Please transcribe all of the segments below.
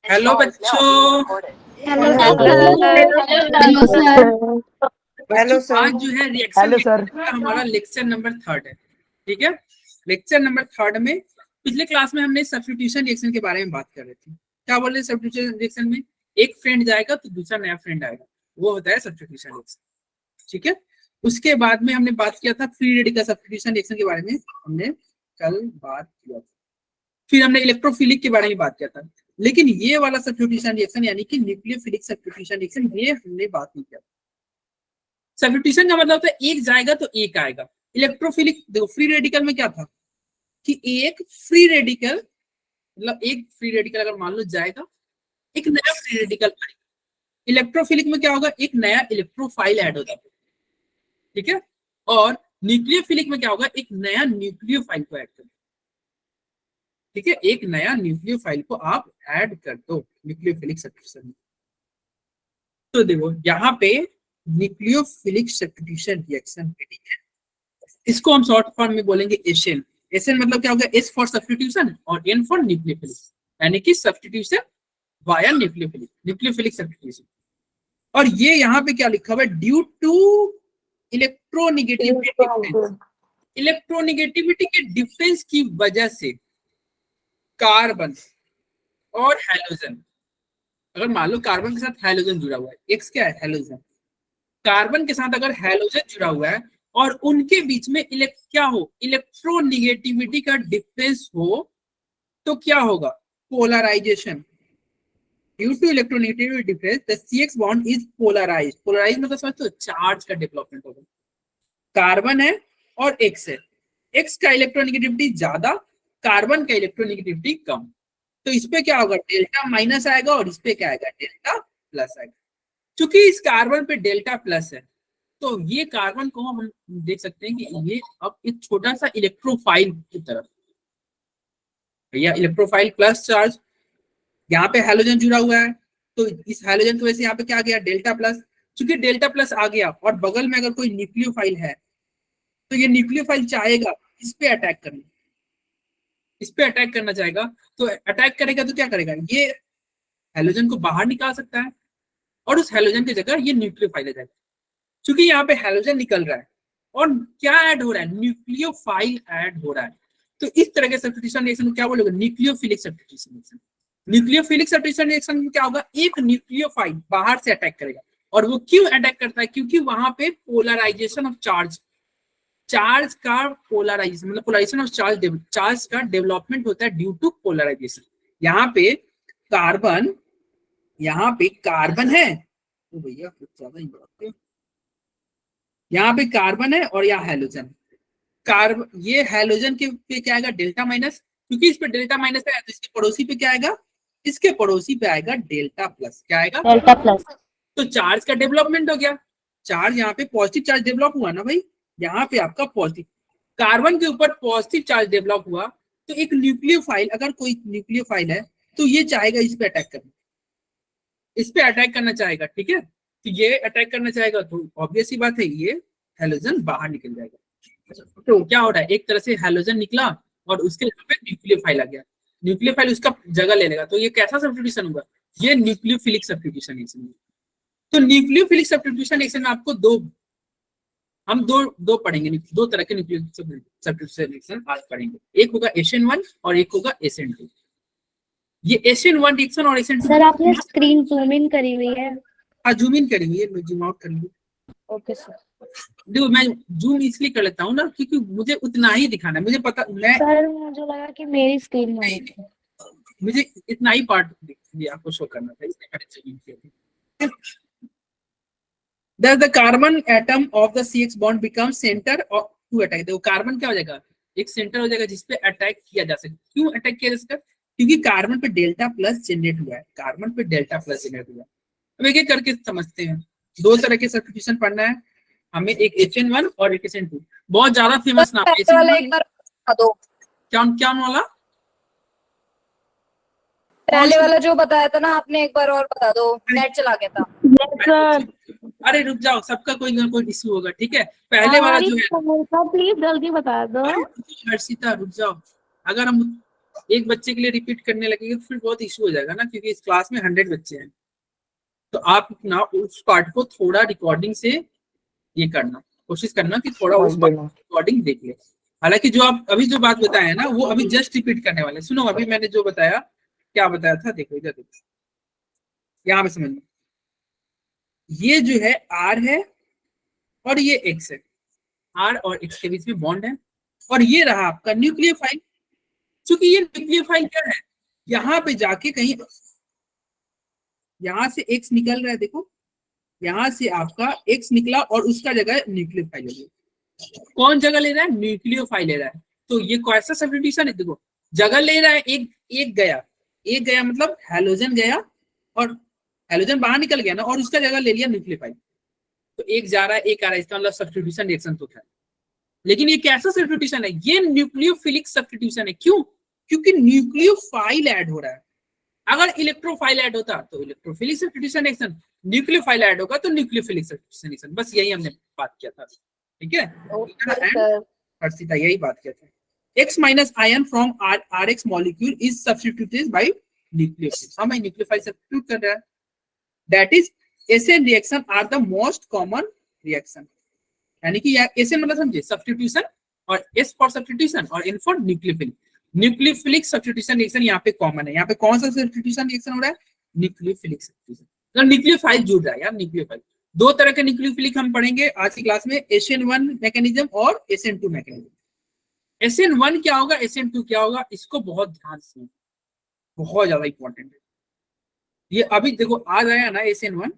Hello बच्चों। Hello sir. बच्चों आज जो है रिएक्शन सर। का हमारा लेक्चर नंबर 3 है। ठीक है, लेक्चर नंबर 3 में पिछले क्लास में हमने सब्स्टिट्यूशन रिएक्शन के बारे में बात कर रहे थे। क्या बोल रहे हैं सब्स्टिट्यूशन रिएक्शन में? एक फ्रेंड जाएगा तो दूसरा नया फ्रेंड आएगा, वो होता है सब्स्टिट्यूशन रिएक्शन। ठीक है, उसके बाद में हमने बात किया था फ्री रेडिकल सब्स्टिट्यूशन रिएक्शन के बारे में, हमने कल बात किया था। फिर हमने इलेक्ट्रोफिलिक के बारे में बात किया था, लेकिन ये वाला सब्स्टिट्यूशन रिएक्शन यानी कि न्यूक्लियोफिलिक सब्स्टिट्यूशन रिएक्शन ये हमने बात नहीं किया। सब्स्टिट्यूशन का मतलब होता है एक जाएगा तो एक आएगा। इलेक्ट्रोफिलिक देखो, फ्री रेडिकल में क्या था कि एक फ्री रेडिकल मतलब एक फ्री रेडिकल अगर मान लो जाएगा, एक नया फ्री रेडिकल आएगा। इलेक्ट्रोफिलिक में क्या होगा, एक नया इलेक्ट्रोफाइल ऐड हो जाता है। ठीक है, और न्यूक्लियोफिलिक में क्या होगा, एक नया न्यूक्लियोफाइल को ऐड कर दो। ठीक है, एक नया न्यूक्लियोफाइल को आप ऐड कर दो न्यूक्लियोफिलिक सब्स्टिट्यूशन में। तो देखो यहाँ पे न्यूक्लियोफिलिक सब्स्टिट्यूशन रिएक्शन है, इसको हम शॉर्ट फॉर्म में बोलेंगे एसएन। एसएन मतलब क्या होगा, एस फॉर सब्स्टिट्यूशन और एन फॉर न्यूक्लियोफिलिक, यानी कि substitution via nucleophilic, nucleophilic substitution. और ये यहाँ पे क्या लिखा हुआ है, ड्यू टू इलेक्ट्रोनेगेटिविटी, इलेक्ट्रोनेगेटिविटी के डिफरेंस की वजह से कार्बन और हैलोजन, अगर मान लो कार्बन के साथ हैलोजन जुड़ा हुआ है, एक्स क्या है हैलोजन, कार्बन के साथ अगर हैलोजन जुड़ा हुआ है और उनके बीच में क्या हो, इलेक्ट्रोनेगेटिविटी का डिफरेंस हो, तो क्या होगा, polarisation. Due to electronegativity difference the CX bond is polarised. Polarised मतलब समझते हो, चार्ज का डेवलपमेंट होगा। कार्बन है और एक्स है, एक्स का इलेक्ट्रोनेगेटिविटी ज्यादा, कार्बन का इलेक्ट्रोनेगेटिविटी कम। तो इस पे क्या होगा, डेल्टा माइनस आएगा और इस पे क्या आएगा, डेल्टा प्लस आएगा। क्योंकि इस कार्बन पे डेल्टा प्लस है, तो ये कार्बन को हम देख सकते हैं कि ये अब एक छोटा सा इलेक्ट्रोफाइल की तरफ, भैया इलेक्ट्रोफाइल प्लस चार्ज, यहाँ पे हैलोजन जुड़ा हुआ है, तो इस हैलोजन की वजह से यहाँ पे क्या गया, डेल्टा प्लस। क्योंकि डेल्टा प्लस आ गया और बगल में अगर कोई न्यूक्लियोफाइल है, तो ये न्यूक्लियोफाइल चाहेगा इस पे अटैक करना, इस पे अटैक करना चाहेगा। तो अटैक करेगा तो क्या करेगा, ये हैलोजन को बाहर निकाल सकता है और उस हैलोजन की जगह ये न्यूक्लियोफाइल आ जाएगा। क्योंकि यहाँ पे हैलोजन निकल रहा है और क्या ऐड हो रहा है, न्यूक्लियोफाइल ऐड हो रहा है। तो इस तरह के सब्स्टिट्यूशन रिएक्शन को क्या बोलोगे, nucleophilic substitution reaction. Nucleophilic substitution reaction में क्या होगा, एक न्यूक्लियोफाइल बाहर से अटैक करेगा। और वो क्यों अटैक करता है, क्योंकि वहां पे पोलराइजेशन ऑफ चार्ज, चार्ज का पोलराइजेशन मतलब पोलराइजेशन ऑफ चार्ज, चार्ज का डेवलपमेंट होता है ड्यू टू पोलराइजेशन। यहाँ पे कार्बन, यहाँ पे कार्बन है, तो भैया कुछ ज्यादा ही, यहाँ पे कार्बन है और यहाँ हैलोजन। कार्बन, ये हैलोजन के पे क्या आएगा, डेल्टा माइनस, क्योंकि इस पे डेल्टा माइनस है तो इसके पड़ोसी पे क्या आएगा, इसके पड़ोसी पे आएगा डेल्टा प्लस। क्या आएगा, डेल्टा प्लस। तो चार्ज का डेवलपमेंट हो गया, चार्ज यहाँ पे पॉजिटिव चार्ज डेवलप हुआ ना भाई, यहाँ पे आपका पॉजिटिव, कार्बन के ऊपर पॉजिटिव चार्ज डेवलप हुआ। तो एक न्यूक्लियोफाइल, अगर कोई न्यूक्लियोफाइल है तो ये चाहेगा इस पे अटैक करना, इस पे अटैक करना चाहेगा। ठीक है, तो ये अटैक करना चाहेगा तो ऑब्वियस ही बात है, ये हैलोजन बाहर निकल जाएगा। तो क्या हो रहा है, एक तरह से हैलोजन निकला और उसके यहाँ पे न्यूक्लियोफाइल आ गया, न्यूक्लियोफाइल उसका जगह ले लेगा। तो ये कैसा सब्स्टिट्यूशन होगा, ये न्यूक्लियोफिलिक सब्स्टिट्यूशन रिएक्शन। तो न्यूक्लियोफिलिक सब्स्टिट्यूशन रिएक्शन में आपको हम दो पढ़ेंगे, दो तरह के न्यूक्लियोफिलिक सब्स्टिट्यूशन रिएक्शन आज पढ़ेंगे। एक होगा SN1 और एक होगा SN2। ये SN1 रिएक्शन और SN2, सर आपने स्क्रीन जूम इन करी हुई है? हाँ जूम इन करी हुई है, मैं जूम आउट कर लूँ। Okay sir. देखो मैं जूम इसलिए कर लेता हूँ ना, क्योंकि मुझे उतना ही दिखाना है, मुझे पता, मैं सर मुझे लगा कि मेरी स्क्रीन में मुझे इतना ही पार्ट आपको शो करना था, इसलिए Thus the carbon atom of the CX bond becomes center of to attack। देखो कार्बन क्या हो जाएगा, एक सेंटर हो जाएगा जिसपे अटैक किया जा सकता है। क्यों अटैक किया जा सकता है, क्योंकि कार्बन पे डेल्टा प्लस जनरेट हुआ है, कार्बन पे डेल्टा प्लस जनरेट हुआ है। अब एक एक करके समझते हैं, दो तरह के सब्स्टिट्यूशन पढ़ना है हमें, एक SN1 और एक SN2। बहुत ज्यादा फेमस नाम है, क्या वाला, पहले वाला जो बताया था ना आपने, एक बार और बता दो, नेट चला गया था। अरे रुक जाओ, सबका कोई ना कोई इश्यू होगा। ठीक है, पहले वाला जो है, प्लीज जल्दी बता दो। हर्षिता रुक जाओ, अगर हम एक बच्चे के लिए रिपीट करने लगेंगे तो फिर बहुत इशू हो जाएगा ना, क्योंकि इस क्लास में 100 बच्चे हैं। तो आप ना उस पार्ट को थोड़ा रिकॉर्डिंग से ये करना, कोशिश करना कि थोड़ा उस रिकॉर्डिंग देख ले। हालांकि जो आप अभी जो बात बताए ना वो अभी जस्ट रिपीट करने वाले। सुनो अभी मैंने जो बताया, क्या बताया था, देखो इधर देखो, यहाँ पे समझ लो। ये जो है आर है और ये एक्स है, आर और एक्स के बीच में बॉन्ड है, और ये रहा आपका न्यूक्लियोफाइल। क्योंकि ये न्यूक्लियोफाइल क्या है, यहाँ पे जाके कहीं यहाँ से एक्स निकल रहा है, देखो यहाँ से आपका एक्स निकला और उसका जगह न्यूक्लियोफाइल ले लिया। कौन जगह ले रहा है, न्यूक्लियोफाइल ले रहा है। तो ये कैसा सब्स्टिट्यूशन है, देखो जगह ले रहा है, एक गया मतलब हैलोजन गया और हैलोजन बाहर निकल गया ना, और उसका जगह ले लिया न्यूक्लियोफाइल। तो एक जा रहा है एक आ रहा है, इसका मतलब सब्स्टिट्यूशन रिएक्शन तो है। लेकिन ये कैसा सब्स्टिट्यूशन है, ये न्यूक्लियोफिलिक सब्स्टिट्यूशन है। क्यों, क्योंकि न्यूक्लियोफाइल ऐड हो रहा है। अगर इलेक्ट्रोफाइल ऐड होता तो electrophilic substitution reaction, nucleophile add होगा तो न्यूक्लियोफिलिक सब्स्टिट्यूशन रिएक्शन। बस यही हमने बात किया था, ठीक है। हर्षिता यही बात किया था। X minus ion from Rx molecule is substituted by nucleophile। हम nucleophile substitute कर रहा है। That is SN reaction are the most common reaction। यानी कि SN मतलब समझे substitution, और S for substitution और N for nucleophilic। Nucleophilic substitution reaction यहाँ पे कॉमन है। यहाँ पे कौन सा सब्स्टिट्यूशन रिएक्शन हो रहा है, न्यूक्लियोफिलिक सब्स्टिट्यूशन। तो न्यूक्लियोफाइल जुड़ रहा है यार, न्यूक्लियोफाइल। दो तरह के न्यूक्लियोफिलिक हम पढ़ेंगे आज की क्लास में, SN1 मैकेनिज्म और SN2 मैकेनिज्म। SN1 क्या होगा, SN2 क्या होगा, इसको बहुत ध्यान से, बहुत ज्यादा इंपॉर्टेंट है ये। अभी देखो आज आया ना SN1,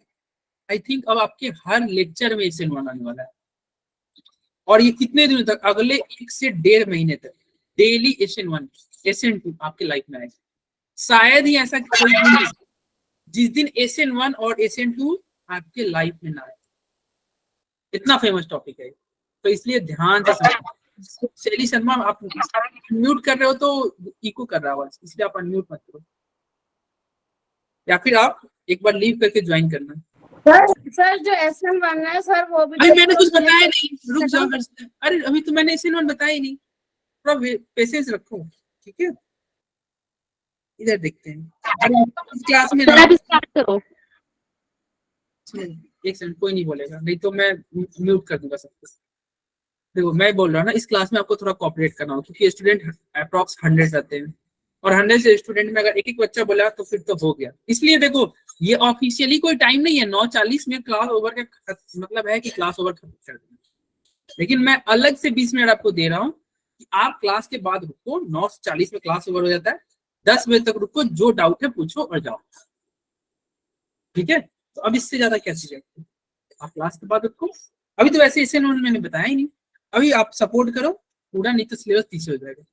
आई थिंक अब आपके हर लेक्चर में SN1 आने वाला है, और ये कितने दिनों तक, अगले 1 से 1.5 महीने तक डेली SN1 SN2 आपके लाइफ में आएगा। शायद ही ऐसा कोई दिन है जिस दिन SN1 और SN2 आपके लाइफ में ना आए। इतना फेमस टॉपिक है, तो इसलिए ध्यान से समझो। शैली शर्मा आप म्यूट कर रहे हो तो इको कर रहा है आवाज, इसलिए आप अनम्यूट मत करो, या फिर आप एक बार लीव करके ज्वाइन करना। सर जो SN1 है सर वो भी, अरे मैंने कुछ बताया नहीं, रुक जाओ। अरे अभी तो मैंने SN1 बताया ही नहीं, थोड़ा पेशेंस रखो, ठीक है। इधर देखते हैं, अरे इस क्लास में ना स्टार्ट करो। एक सेकंड, कोई नहीं बोलेगा, नहीं तो मैं म्यूट कर दूंगा सब कुछ। देखो मैं बोल रहा हूँ ना, इस क्लास में आपको थोड़ा कोऑपरेट करना होगा, क्योंकि स्टूडेंट अप्रॉक्स 100 रहते हैं, और 100 से स्टूडेंट में अगर एक एक बच्चा बोला तो फिर तो हो गया। इसलिए देखो ये ऑफिशियली कोई टाइम नहीं है, 9:40 में क्लास ओवर का मतलब है कि क्लास ओवर खत्म कर देना, लेकिन मैं अलग से 20 मिनट आपको दे रहा हूँ कि आप क्लास के बाद रुको। 9:40 में क्लास ओवर हो जाता है, 10 बजे तक रुको, जो डाउट है पूछो और जाओ, ठीक है। तो अब इससे ज्यादा क्या चीज है, आप क्लास के बाद रुको। अभी तो वैसे इसे मैंने बताया ही नहीं, अभी आप सपोर्ट करो पूरा, नहीं तो सिलेबस पीछे हो जाएगा।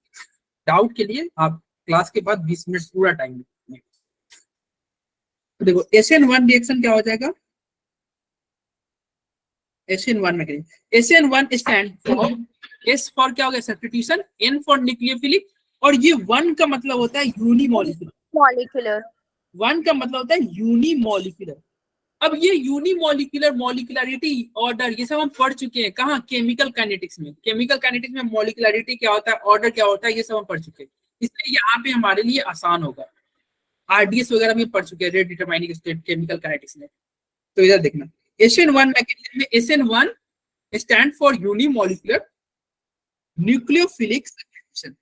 डाउट के लिए आप क्लास के बाद 20 मिनट पूरा टाइम। तो देखो SN1 रिएक्शन क्या हो जाएगा, SN1 mechanism. SN1 stand for, S for क्या हो गया सब्स्टिट्यूशन, N फॉर न्यूक्लियोफिलिक, और ये 1 का मतलब होता है यूनिमॉलिक्यूलर। मॉलिक्यूलर 1 का मतलब होता है यूनिमॉलिक्यूलर। अब ये यूनिमॉलिक्यूलर, मॉलिक्यूलरिटी, ऑर्डर, ये सब हम पढ़ चुके हैं कहाँ, केमिकल काइनेटिक्स में। केमिकल काइनेटिक्स में मॉलिक्यूलरिटी क्या होता है, ऑर्डर क्या होता है, ये सब हम पढ़ चुके हैं, इसलिए यहाँ पे हमारे लिए आसान होगा। RDS वगैरह में पढ़ चुके हैं, rate determining state, chemical kinetics में। तो इधर देखना SN1 मैकेनिज्म में SN1 stand for unimolecular nucleophilic substitution,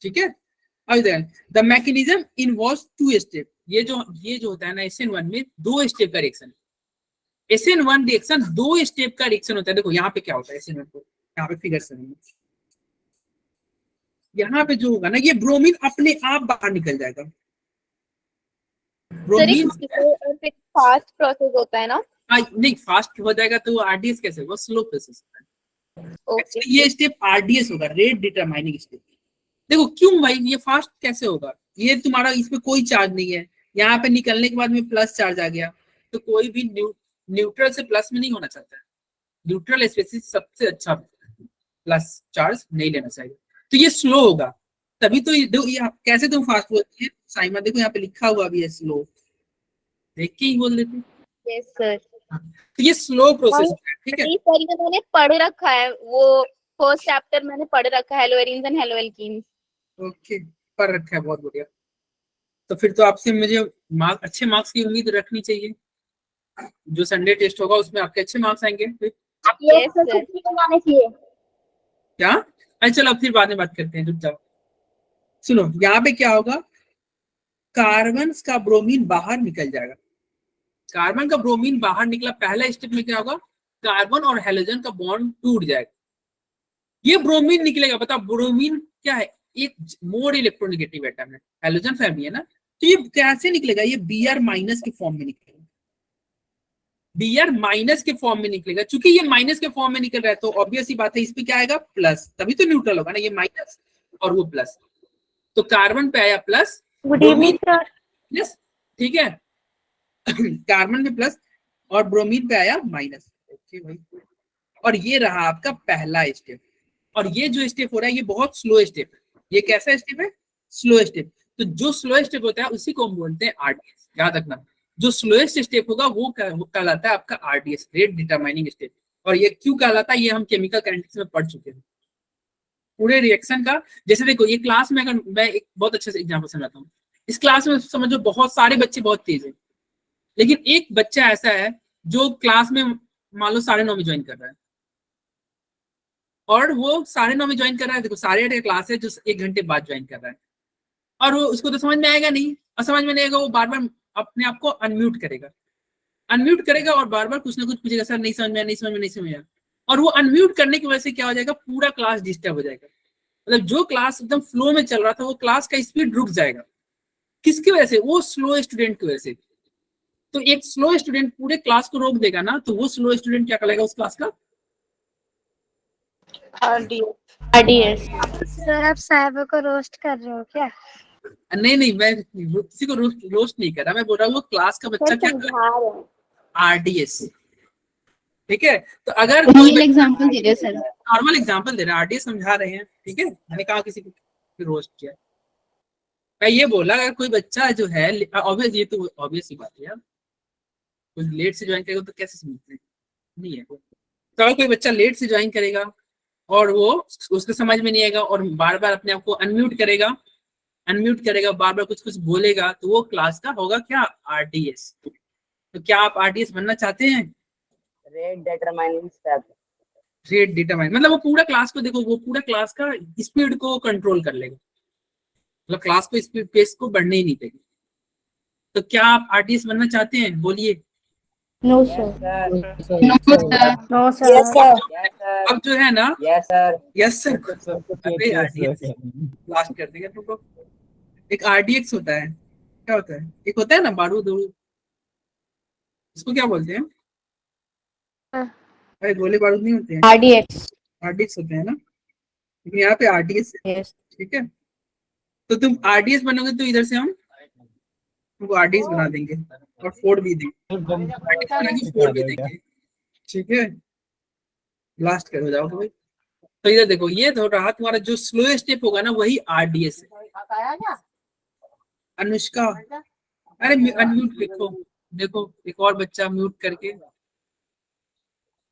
ठीक है। अब इधर द मैकेनिज्म इन्वॉल्व्स 2 स्टेप। ये जो होता है ना SN1 में 2 स्टेप का रिएक्शन है। SN1 रिएक्शन 2 स्टेप का रिएक्शन होता है। देखो यहाँ पे क्या होता है SN1 को, यहाँ पे फिगर से यहाँ पे जो होगा ना, ये ब्रोमीन अपने आप बाहर निकल जाएगा। ब्रोमीन फास्ट प्रोसेस होता है ना, नहीं फास्ट हो जाएगा तो RDS कैसे होगा, स्लो प्रोसेस होता है। ये स्टेप RDS होगा, रेट डिटरमाइनिंग स्टेप। देखो क्यों भाई ये फास्ट कैसे होगा, ये तुम्हारा इसमें कोई चार्ज नहीं है, यहाँ पे निकलने के बाद में प्लस चार्ज आ गया, तो कोई भी न्यूट्रल से प्लस में नहीं होना चाहता है। न्यूट्रल स्पेसिस सबसे अच्छा प्लस चार्ज नहीं लेना चाहिए, तो ये स्लो होगा। तभी तो ये कैसे तुम फास्ट बोलती है साइमा, देखो यहाँ पे लिखा हुआ भी है स्लो, देख के ही बोल देते। Yes sir. तो ये स्लो प्रोसेस है, ठीक है। सर ये मैंने पढ़ रखा है, वो फर्स्ट चैप्टर मैंने पढ़ रखा है, हेलोएरिन्स एंड हेलोएल्कीन्स। ओके पर रखा है, बहुत बढ़िया। तो फिर तो आपसे मुझे अच्छे मार्क्स की उम्मीद रखनी चाहिए। जो संडे टेस्ट होगा उसमें आपके अच्छे मार्क्स आएंगे फिर। Yes sir. क्या? अरे चलो अब फिर बाद में बात करते हैं, रुक जाओ। सुनो, यहाँ पे क्या होगा, कार्बन का ब्रोमीन बाहर निकल जाएगा। कार्बन का ब्रोमीन बाहर निकला, पहला स्टेप में क्या होगा, कार्बन और हेलोजन का बॉन्ड टूट जाएगा। ये ब्रोमीन निकलेगा। बता, ब्रोमीन क्या है, एक मोर इलेक्ट्रोनेगेटिव एटम है, हेलोजन फैमिली है ना। तो ये कैसे निकलेगा, ये Br माइनस के फॉर्म में निकलेगा। Br माइनस के फॉर्म में निकलेगा। चूंकि ये माइनस के फॉर्म में निकल रहा है तो ऑब्वियस ही बात है, इस पे क्या आएगा, प्लस, तभी तो न्यूट्रल होगा ना, ये माइनस और वो प्लस। तो कार्बन पे आया plus, good evening sir. Plus, ठीक है। कार्बन पे प्लस और ब्रोमीन पे आया माइनस। ओके भाई, और ये रहा आपका पहला स्टेप। और ये जो स्टेप हो रहा है ये बहुत स्लो स्टेप है। ये कैसा स्टेप है, स्लो स्टेप। तो जो स्लो स्टेप होता है उसी को हम बोलते हैं आरडीएस। याद रखना, जो स्लोएस्ट स्टेप होगा वो कहलाता है आपका आरडीएस, रेट डिटरमाइनिंग स्टेप। और ये क्यों कहलाता है, ये हम केमिकल काइनेटिक्स में पढ़ चुके हैं पूरे रिएक्शन का। जैसे देखो, ये क्लास में अगर मैं एक बहुत अच्छे से एग्जांपल समझाता हूँ। इस क्लास में समझो बहुत सारे बच्चे बहुत तेज है, लेकिन एक बच्चा ऐसा है जो क्लास में मान लो 9:30 में ज्वाइन कर रहा है, और वो 9:30 में ज्वाइन कर रहा है। देखो 8:30 क्लास है, जो 1 घंटे बाद ज्वाइन कर रहा है, और वो उसको तो समझ में आएगा नहीं। और समझ में नहीं आएगा, वो बार बार अपने आप को अनम्यूट करेगा और बार बार कुछ ना कुछ पूछेगा, सर नहीं समझ में आया, नहीं समझ में, नहीं समझ में आया। और वो अनम्यूट करने की वजह से क्या हो जाएगा, पूरा क्लास डिस्टर्ब हो जाएगा। मतलब जो क्लास एकदम फ्लो में चल रहा था वो क्लास का स्पीड रुक जाएगा। किसकी वजह से, वो स्लो स्टूडेंट की वजह से। तो एक स्लो स्टूडेंट पूरे क्लास को रोक देगा ना, तो वो स्लो स्टूडेंट क्या करेगा उस क्लास का, आरडीएस। सर आप साहब को रोस्ट कर रहे हो क्या? नहीं, मैं किसी को रोस्ट नहीं कर रहा, मैं बोल रहा हूँ वो क्लास का बच्चा क्या करेगा, आरडीएस। ठीक है, तो अगर रियल एग्जांपल दीजिए सर। नॉर्मल एग्जांपल दे रहे हैं, आरडीएस समझा रहे हैं, ठीक है। मैंने कहा किसी को रोस्ट किया, मैं ये बोला अगर कोई बच्चा जो है, ऑब्वियस, ये तो ऑब्वियस ही बात है यार, कोई लेट से ज्वाइन करेगा तो कैसे समझते हैं, नहीं है। तो अगर कोई बच्चा लेट से ज्वाइन करेगा और वो उसको समझ में नहीं आएगा और बार बार अपने आप को अनम्यूट करेगा बार बार कुछ कुछ बोलेगा, तो वो क्लास का होगा क्या, आरडीएस। तो क्या आप आरडीएस बनना चाहते हैं? Rate determining step. Rate determine मतलब वो पूरा क्लास को, देखो वो पूरा क्लास का स्पीड को कंट्रोल कर लेगा, मतलब क्लास को स्पीड पेस को बढ़ने ही नहीं देगा। तो क्या आप आरडीएस बनना चाहते हैं, बोलिए। No sir. No yes sir. Sir. अब जो है ना, yes sir. Yes sir, last कर देंगे तुमको। एक आरडीएक्स होता है, क्या होता है, एक होता है ना बारूद, इसको क्या बोलते हैं, अरे गोले बारूद नहीं होते हैं, आरडीएक्स। आरडीएक्स होते हैं ना, लेकिन यहाँ पे आरडीएस है, यस। ठीक है। तो तुम आरडीएस बनोगे तो इधर से हम तुमको आरडीएस बना देंगे और फोड़ भी देंगे, फोड़ भी देंगे, ठीक है। ब्लास्ट कर हो जाओगे भाई। तो इधर देखो, ये तो रहा तुम्हारा जो स्लो स्टेप होगा ना, वही आरडीएस है। अनुष्का, अरे अनम्यूट लिखो, देखो एक और बच्चा म्यूट करके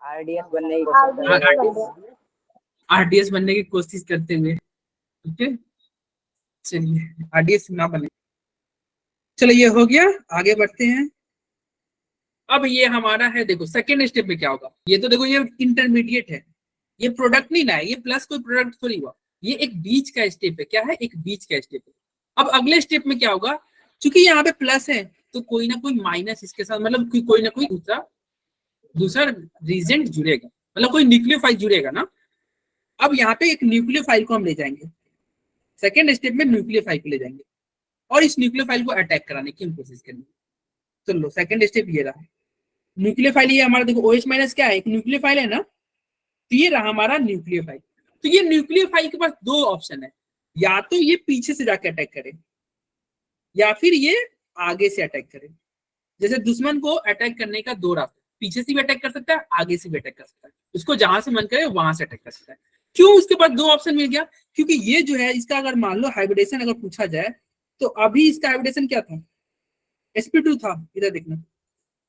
आरडीएस बनने की कोशिश कर रहे हैं। आरडीएस बनने की कोशिश करते हुए, ठीक है। चलिए आरडीएस ना बने, चलो ये हो गया, आगे बढ़ते हैं। अब ये हमारा है, देखो सेकेंड स्टेप में क्या होगा, ये तो देखो ये इंटरमीडिएट है, ये प्रोडक्ट नहीं ना है, ये प्लस कोई प्रोडक्ट थोड़ी हुआ, ये एक बीच का स्टेप है। क्या है, एक बीच का स्टेप है। अब अगले स्टेप में क्या होगा, क्योंकि यहाँ पे प्लस है तो कोई ना कोई माइनस इसके साथ, मतलब कोई ना कोई दूसरा रीजेंट जुड़ेगा, मतलब कोई न्यूक्लियोफाइल जुड़ेगा ना। अब यहाँ पे एक न्यूक्लियोफाइल को हम ले जाएंगे, सेकेंड स्टेप में न्यूक्लियोफाइल को ले जाएंगे और इस न्यूक्लियोफाइल को अटैक कराने की हम कोशिश करेंगे। तो लो सेकेंड स्टेप ये रहा, न्यूक्लियोफाइल ये हमारा देखो OH माइनस क्या है, एक न्यूक्लियोफाइल है ना, तो ये रहा हमारा न्यूक्लियोफाइल। तो ये न्यूक्लियोफाइल के पास दो ऑप्शन है, या तो ये पीछे से जाके अटैक करे या फिर ये आगे से अटैक करे। जैसे दुश्मन को अटैक करने का दो रास्ता, पीछे से भी अटैक कर सकता है, आगे से भी अटैक कर सकता है, उसको जहां से मन करे वहां से अटैक कर सकता है। क्यों उसके पास दो ऑप्शन मिल गया, क्योंकि ये जो है इसका अगर मान लो हाइब्रिडेशन अगर पूछा जाए तो अभी इसका हाइब्रिडेशन क्या था, sp2 था। इधर देखना,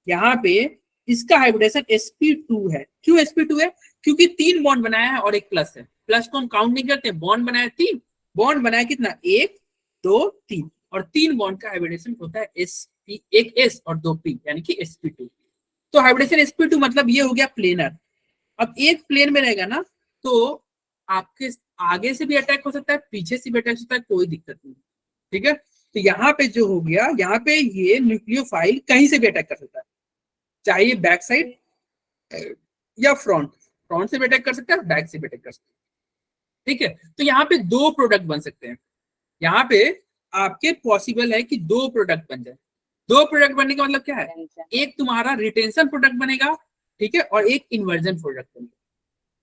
यहाँ पे इसका हाइब्रिडेशन sp2 है। क्यों sp2 है, क्योंकि 3 बॉन्ड बनाया है और एक प्लस है, प्लस को हम काउंट नहीं करते, बॉन्ड बनाया 3, बॉन्ड बनाया कितना, 1 2 3 और 3 बॉन्ड का हाइब्रिडेशन होता है sp, एक s और 2 p यानी कि sp2। तो हाइब्रिडेशन sp2 मतलब ये हो गया प्लेनर। अब एक प्लेन में रहेगा ना तो आपके आगे से भी अटैक हो सकता है, पीछे से भी अटैक हो सकता है, कोई दिक्कत नहीं। ठीक है, तो यहाँ पे जो हो गया, यहाँ पे ये न्यूक्लियोफाइल कहीं से भी अटैक कर सकता है, चाहे ये बैक साइड या फ्रंट से भी अटैक कर सकता है, बैक से भी अटैक कर सकता है। ठीक है, तो यहाँ पे 2 प्रोडक्ट बन सकते हैं। यहाँ पे आपके पॉसिबल है कि 2 प्रोडक्ट बन जाए। 2 प्रोडक्ट बनने का मतलब क्या है, एक तुम्हारा रिटेंशन प्रोडक्ट बनेगा, ठीक है, और एक इन्वर्जन प्रोडक्ट बनेगा।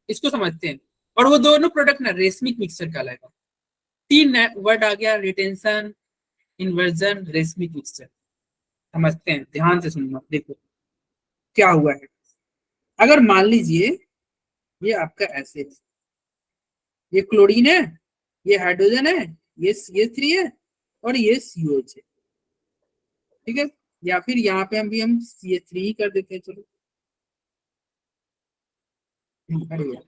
इसको समझते हैं। और वो दोनों प्रोडक्ट ना रेशमिक मिक्सचर कहलाएगा। 3 वर्ड आ गया, रिटेंशन, इन्वर्जन, रेशमिक मिक्सचर। समझते हैं, ध्यान से सुनना। देखो क्या हुआ है, अगर मान लीजिए ये आपका एसिड, ये क्लोरीन है, ये हाइड्रोजन है, ये CH3 है और ये COH है। ठीक है, या फिर यहाँ पे हम CH3 ही कर देते हैं। चलो अरे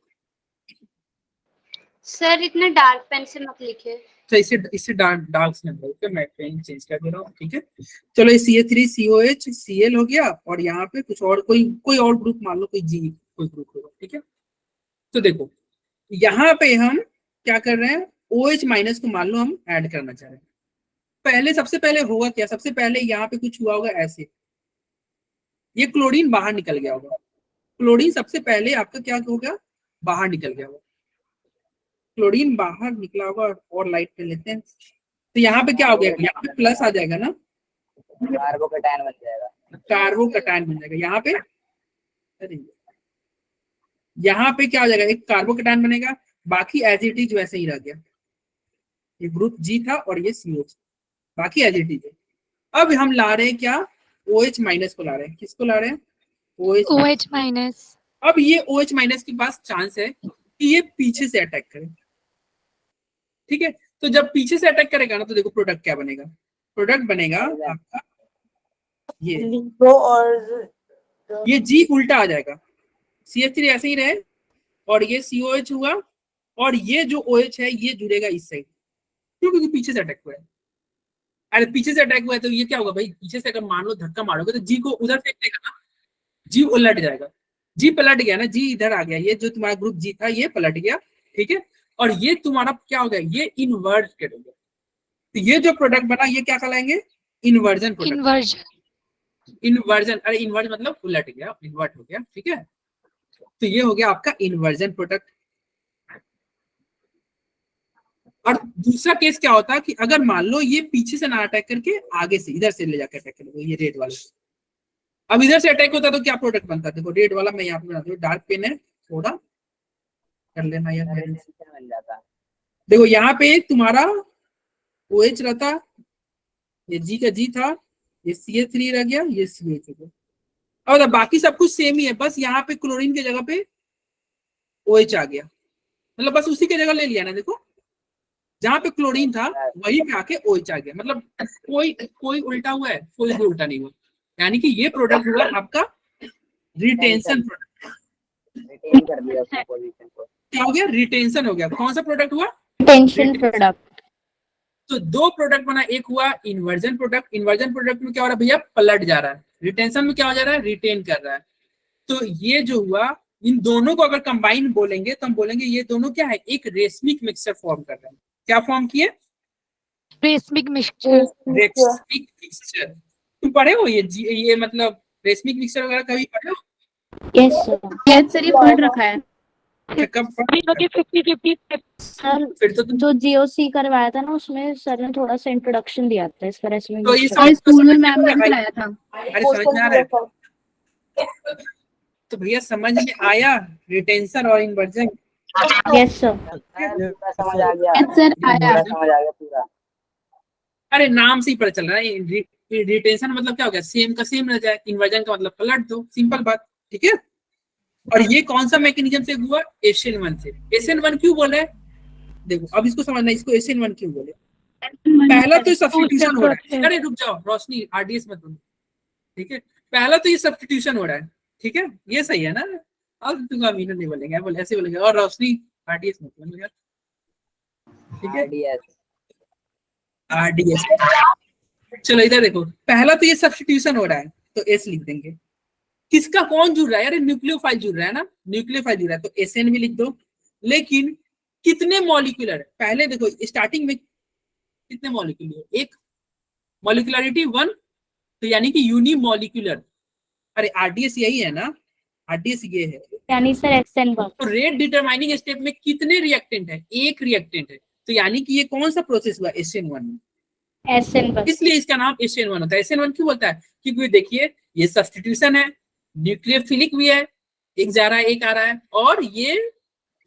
सर इतने डार्क पेन से मत लिखिए। तो इससे डार्क से मैं पेन चेंज कर दे रहा हूँ। ठीक है, चलो ये CH3 COH Cl हो गया और यहाँ पे कुछ और कोई और ग्रुप मान लो, कोई G कोई ग्रुप होगा। ठीक है, तो देखो यहाँ पे हम क्या कर रहे हैं, OH माइनस को मान लो हम ऐड करना चाह रहे हैं। पहले सबसे पहले होगा क्या, सबसे पहले यहाँ पे कुछ हुआ होगा ऐसे, ये क्लोरीन बाहर निकल गया होगा। क्लोरीन सबसे पहले आपका क्या होगा, बाहर निकल गया होगा। क्लोरीन बाहर निकला होगा और लाइट पे लेते हैं, तो यहाँ पे क्या हो गया, यहाँ पे प्लस आ जाएगा ना, कार्बोकैटायन बन जाएगा। कार्बोकैटायन बन जाएगा। यहाँ पे अरे यहाँ पे क्या हो जाएगा, एक कार्बोकैटायन बनेगा, बाकी एज इट इज वैसे ही रह गया। ये ग्रुप G था और ये CH, बाकी एज इट इज है। अब हम ला रहे हैं क्या, OH माइनस को ला रहे हैं। किसको ला रहे हैं, OH माइनस। अब ये OH माइनस के पास चांस है कि ये पीछे से अटैक करे। ठीक है, तो जब पीछे से अटैक करेगा ना तो देखो प्रोडक्ट क्या बनेगा, प्रोडक्ट बनेगा आपका ये G उल्टा आ जाएगा, CH3 ऐसे ही रहे और ये COH हुआ और ये जो OH है ये जुड़ेगा इस साइड, क्योंकि पीछे से अटैक हुआ है। अरे पीछे से अटैक हुआ है तो ये क्या होगा भाई, पीछे से अगर मान लो धक्का मारोगे तो G को उधर फेंक देगा ना, G उलट जाएगा। G पलट गया ना, G इधर आ गया, ये जो तुम्हारा ग्रुप G था ये पलट गया। ठीक है, और ये तुम्हारा क्या हो गया, ये इन्वर्टेड हो गया। तो ये जो प्रोडक्ट बना ये क्या कहलाएंगे, इन्वर्जन प्रोडक्ट। इन्वर्जन, अरे इन्वर्ट मतलब उलट गया, इन्वर्ट हो गया। ठीक है, तो ये हो गया आपका इन्वर्जन प्रोडक्ट। और दूसरा केस क्या होता है कि अगर मान लो ये पीछे से ना अटैक करके आगे से इधर से ले जाकर अटैक करेगा, ये रेड वाला। अब इधर से अटैक होता तो क्या प्रोडक्ट बनता, देखो रेड वाला मैं यहाँ पे बनाता हूँ, डार्क पेन है थोड़ा कर लेना यार, बन जाता। देखो यहाँ पे तुम्हारा OH रहता, ये G का G था, ये CH3 रह गया, ये CH हो गया। और बाकी सब कुछ सेम ही है, बस यहाँ पे क्लोरीन की जगह पे OH आ गया, मतलब बस उसी की जगह ले लिया ना। देखो जहाँ पे क्लोरीन था वहीं पे आके OH आ गया, मतलब कोई उल्टा हुआ है, कोई भी उल्टा नहीं हुआ। यानी कि ये प्रोडक्ट हुआ आपका रिटेंशन प्रोडक्ट। रिटेन कर दिया उसने पोजीशन को। क्या हो गया, रिटेंशन हो गया। कौन सा प्रोडक्ट हुआ, टेंशन प्रोडक्ट। तो 2 प्रोडक्ट बना, एक हुआ इन्वर्जन प्रोडक्ट। इन्वर्जन प्रोडक्ट में क्या हो रहा है भैया, पलट जा रहा है। रिटेंशन में क्या हो जा रहा है, रिटेन कर रहा है। तो ये जो हुआ, इन दोनों को अगर कंबाइन बोलेंगे तो हम बोलेंगे ये दोनों क्या है, एक रेशमिक मिक्सचर फॉर्म कर रहे हैं। क्या फॉर्म किए, रेशमिक मिक्सचर। Racemic mixture. तुम पढ़े हो ये मतलब रेशमिक मिक्सचर वगैरह कभी पढ़े हो? यस सर, ये पढ़ रखा है। कब पढ़े? 50-50 सर, फिर तो तुम जो GOC करवाया था ना उसमें सर ने थोड़ा सा इंट्रोडक्शन दिया था इस तरह से। तो ये स्कूल में मैम ने बताया था। अरे समझ में आ रहा है? तो भैया समझ में आया रिटेंशन और इन्वर्जन? Yes sir. समझ आ गया। यस सर, आया। समझ आ गया पूरा। अरे नाम से ही पता चल रहा है, रिटेंशन मतलब क्या हो गया, सेम का सेम रह जाए, इन्वर्जन का मतलब पलट दो, सिंपल बात। ठीक है, और ये कौन सा मैकेनिज्म से हुआ, SN1 से। SN1 क्यों बोले, देखो अब इसको समझना, इसको SN1 क्यों बोले। पहला तो सब्स्टिट्यूशन हो रहा है, अरे रुक जाओ रोशनी, RDS मत बोलो। ठीक है, पहला तो ये सब्स्टिट्यूशन हो रहा है। ठीक है, ये सही है ना, अब तुम अमीनो नहीं बोलेंगे, बोले ऐसे बोलेंगे। और रोशनी RDS मत बोलो यार। ठीक है, RDS RDS। चलो इधर देखो, पहला तो ये सब्स्टिट्यूशन हो रहा है तो S लिख देंगे। किसका कौन जुड़ रहा है? अरे न्यूक्लियोफाइल जुड़ रहा है ना, न्यूक्लियोफाइल जुड़ रहा है तो SN भी लिख दो। लेकिन कितने मॉलिक्यूलर है? पहले देखो स्टार्टिंग में कितने मॉलिक्यूलर? एक मॉलिक्यूलरिटी 1, तो यानी कि यूनिमॉलिक्यूलर। अरे RDS यही है ना, RDS ये है। यानी सर SN1। तो रेट डिटरमाइनिंग स्टेप में कितने रिएक्टेंट है? एक रिएक्टेंट है, तो यानी कि ये कौन सा प्रोसेस हुआ? SN1 में। SN1 इसलिए इसका नाम SN1 होता है। SN1 क्यों बोलता है? क्योंकि देखिए ये सब्स्टिट्यूशन है, न्यूक्लियोफिलिक भी है, एक जा रहा है एक आ रहा है, और ये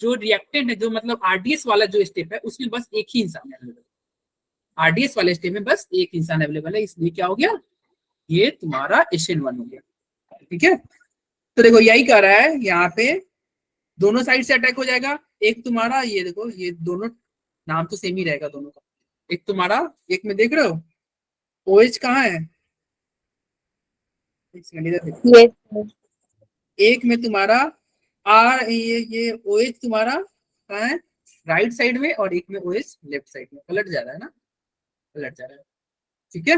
जो रिएक्टेंट है, जो मतलब RDS वाला जो स्टेप है उसमें बस एक ही इंसान अवेलेबल है। RDS वाले स्टेप में बस एक इंसान अवेलेबल है, इसलिए क्या हो गया? ये तुम्हारा SN1 हो गया। ठीक है, तो देखो यही कह रहा है यहाँ पे, दोनों साइड से अटैक हो जाएगा। एक तुम्हारा ये देखो, ये दोनों नाम तो सेम ही रहेगा दोनों का। एक तुम्हारा, एक में देख रहे हो OH कहाँ है? एक सेकंड इधर देखो। Yes, sir. एक में तुम्हारा ये OH तुम्हारा कहाँ है? राइट साइड में, और एक में OH लेफ्ट साइड में। पलट जा रहा है ना, पलट जा रहा है। ठीक है,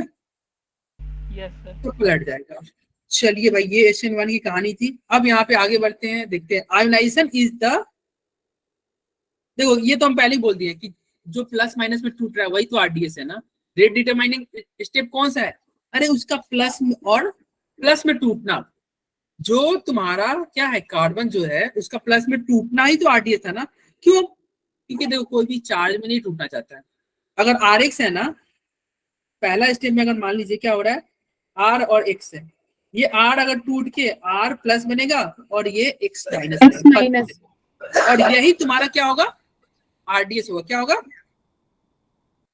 यस सर। तो पलट जाएगा। चलिए भाई, ये SN1 की कहानी थी। अब यहाँ पे आगे बढ़ते हैं, देखते हैं आयोनाइजेशन इज द, देखो ये तो हम पहले ही बोल दिए कि जो प्लस माइनस में टूट रहा है वही तो RDS है ना। रेट डिटरमाइनिंग स्टेप कौन सा है? अरे उसका प्लस और प्लस में टूटना। जो तुम्हारा क्या है, कार्बन जो है उसका प्लस में टूटना ही तो RDS है ना। क्यों? क्योंकि देखो कोई भी चार्ज में नहीं टूटना चाहता है। अगर RX है ना, पहला स्टेप में अगर मान लीजिए क्या हो रहा है, R और X है, ये R अगर टूट के R प्लस बनेगा और ये X माइनस, और यही तुम्हारा क्या होगा? RDS होगा। क्या होगा?